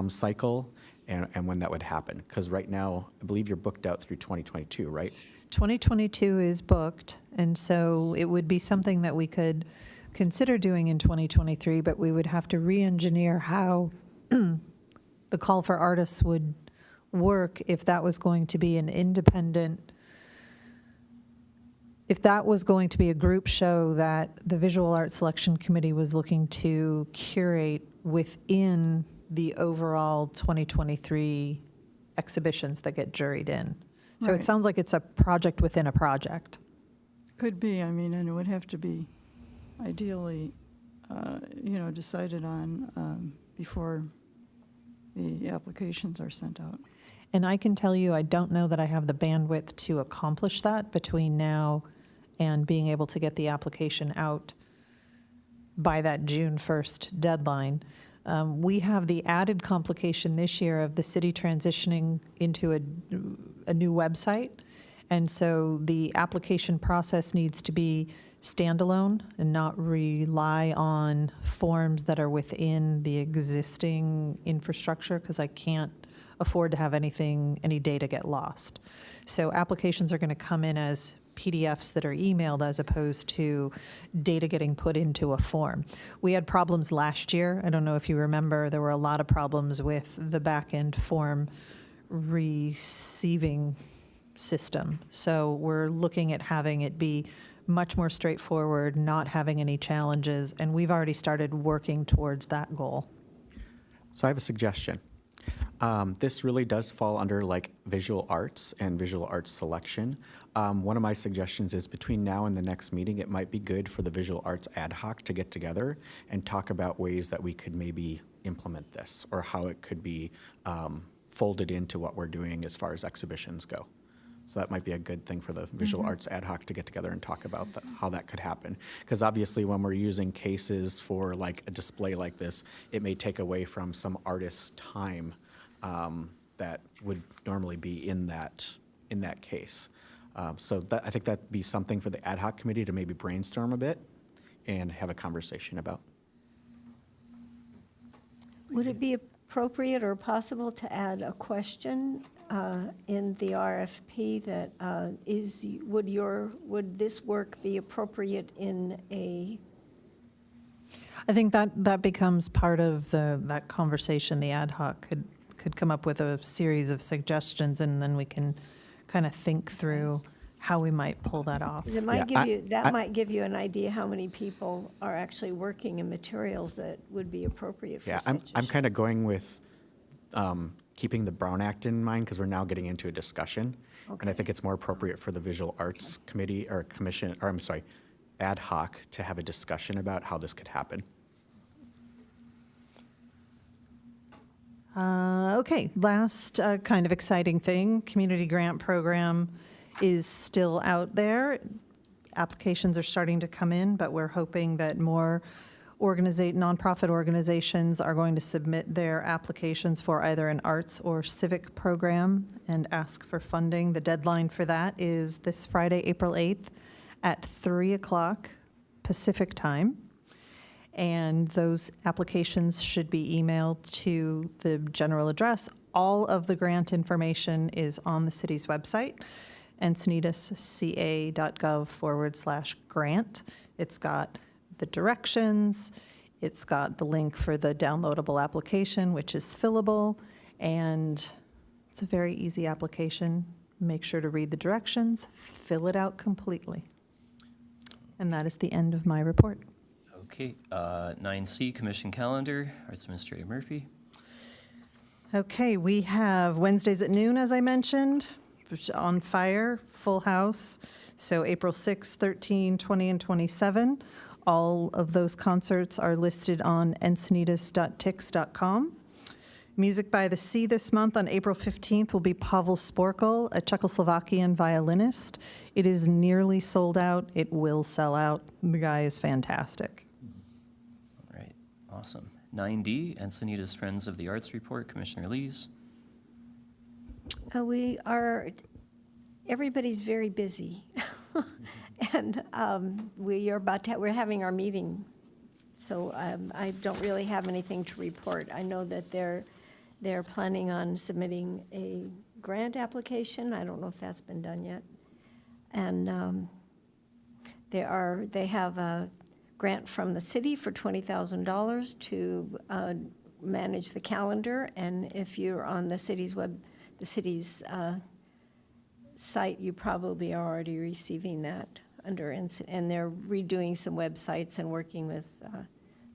cycle, and when that would happen. Because right now, I believe you're booked out through 2022, right? 2022 is booked, and so it would be something that we could consider doing in 2023, but we would have to re-engineer how the call for artists would work if that was going to be an independent, if that was going to be a group show that the Visual Arts Selection Committee was looking to curate within the overall 2023 exhibitions that get juried in. So it Right. sounds like it's a project within a project. Could be, I mean, and it would have to be ideally, decided on before the applications are sent out. And I can tell you, I don't know that I have the bandwidth to accomplish that between now and being able to get the application out by that June 1st deadline. We have the added complication this year of the city transitioning into a new website. And so the application process needs to be standalone and not rely on forms that are within the existing infrastructure, because I can't afford to have any data get lost. So applications are going to come in as PDFs that are emailed as opposed to data getting put into a form. We had problems last year. I don't know if you remember, there were a lot of problems with the back-end form receiving system. So we're looking at having it be much more straightforward, not having any challenges, and we've already started working towards that goal. So I have a suggestion. This really does fall under like visual arts and visual arts selection. One of my suggestions is between now and the next meeting, it might be good for the visual arts ad hoc to get together and talk about ways that we could maybe implement this or how it could be folded into what we're doing as far as exhibitions go. So that might be a good thing for the visual arts ad hoc to get together and talk about how that could happen. Because obviously when we're using cases for like a display like this, it may take away from some artist's time that would normally be in that case. So that, I think that'd be something for the ad hoc committee to maybe brainstorm a bit and have a conversation about. Would it be appropriate or possible to add a question in the RFP that would this work be appropriate in a? I think that becomes part of that conversation. The ad hoc could come up with a series of suggestions, and then we can kind of think through how we might pull that off. 'Cause it might Yeah, give you, might give you an idea how many people are actually working in materials that would be appropriate for Yeah, such a I'm kind of going with keeping the Brown Act in mind because we're now getting into a discussion. And I think it's more appropriate for the Visual Arts Committee or Commission, or I'm sorry, ad hoc to have a discussion about how this could happen. Okay, last kind of exciting thing, community grant program is still out there. Applications are starting to come in, but we're hoping that more nonprofit organizations are going to submit their applications for either an arts or civic program and ask for funding. The deadline for that is this Friday, April 8th at 3 o'clock Pacific time. And those applications should be emailed to the general address. All of the grant information is on the city's website, encinitasca.gov/grant. It's got the directions, it's got the link for the downloadable application, which is fillable, and it's a very easy application. Make sure to read the directions, fill it out completely. And that is the end of my report. Okay, 9C, Commission Calendar, Arts Administrator Murphy. Okay, we have Wednesdays at noon, as I mentioned, which is on fire, full house. So April 6, 13, 20, and 27. All of those concerts are listed on encinitas.tix.com. Music by the Sea this month on April 15th will be Pavel Sporkel, a Czechoslovakian violinist. It is nearly sold out. It will sell out. The guy is fantastic. All right, awesome. 9D, Encinitas Friends of the Arts Report, Commissioner Lees. Everybody's very busy. And we're having our meeting, so I don't really have anything to report. I know that they're planning on submitting a grant application. I don't know if that's been done yet. And they have a grant from the city for $20,000 to manage the calendar. And if you're on the city's site, you probably are already receiving that under, and they're redoing some websites and working with the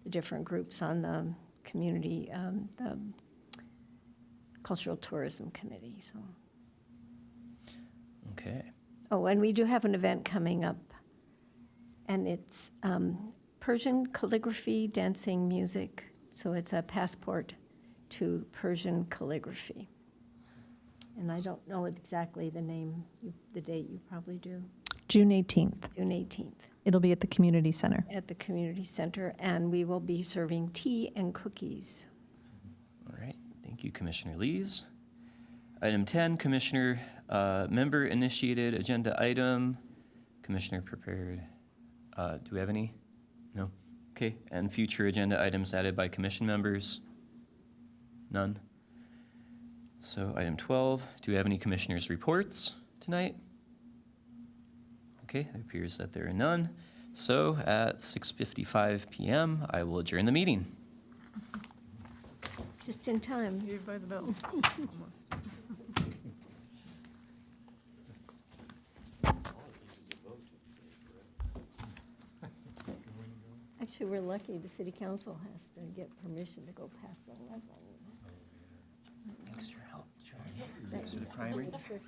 different groups on the community, the Cultural Tourism Committee, so. Okay. Oh, and we do have an event coming up, and it's Persian calligraphy, dancing, music. So it's a passport to Persian calligraphy. And I don't know exactly the name, the date, you probably do, June 18th. June 18th, It'll be at the community center. at the community center, and we will be serving tea and cookies. All right, thank you, Commissioner Lees. Item 10, Commissioner member-initiated agenda item. Commissioner prepared. Do we have any? No? Okay, and future agenda items added by commission members? None? So item 12, do we have any commissioners' reports tonight? Okay, it appears that there are none. So at 6:55 PM, I will adjourn the meeting. Just in time. Saved by the bell. Actually, we're lucky the city council has to get permission to go past 11. Thanks for your help, John. That Thanks for the was primary. the trick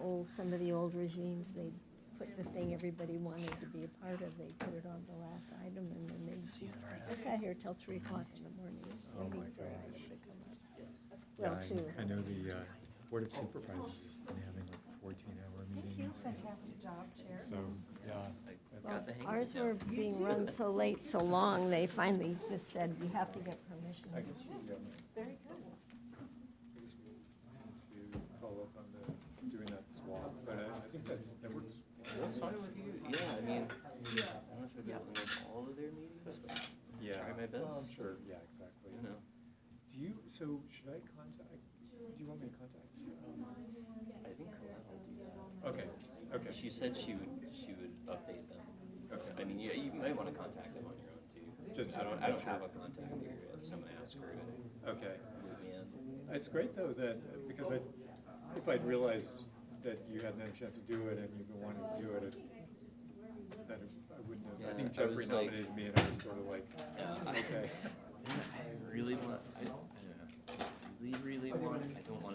of some of the old regimes, they put the thing everybody wanted to be a part of, they put it on the last item, and then they, I sat here till 3 o'clock in the morning waiting for an item to come up. Well, two. I know the Board of Supervisors has been having like 14-hour meetings. Fantastic job, Chair. So, yeah. Well, ours were being run so late, so long, they finally just said, you have to get permission. I guess we Very good. I guess we need to follow up on doing that swap, but I think that works. That's fine with you. Yeah, I mean, I don't know if I'll be able to make all of their meetings, but Yeah. try my best. Well, I'm sure, yeah, exactly. You know, So should I contact, do you want me to contact you? I think Colette will do that. Okay, okay. She said she would update them. Okay. I mean, yeah, you might want to contact them on your own too. Just I to don't make have sure. a contact here. Someone asked her to Okay. loop me in. It's great, though, that, because if I'd realized that you hadn't had a chance to do it and you've been wanting to do it, that I wouldn't have. I Yeah, think I Jeffrey was like- nominated me, and I was sort of like, okay. I really want. I don't know. Really want. I don't want.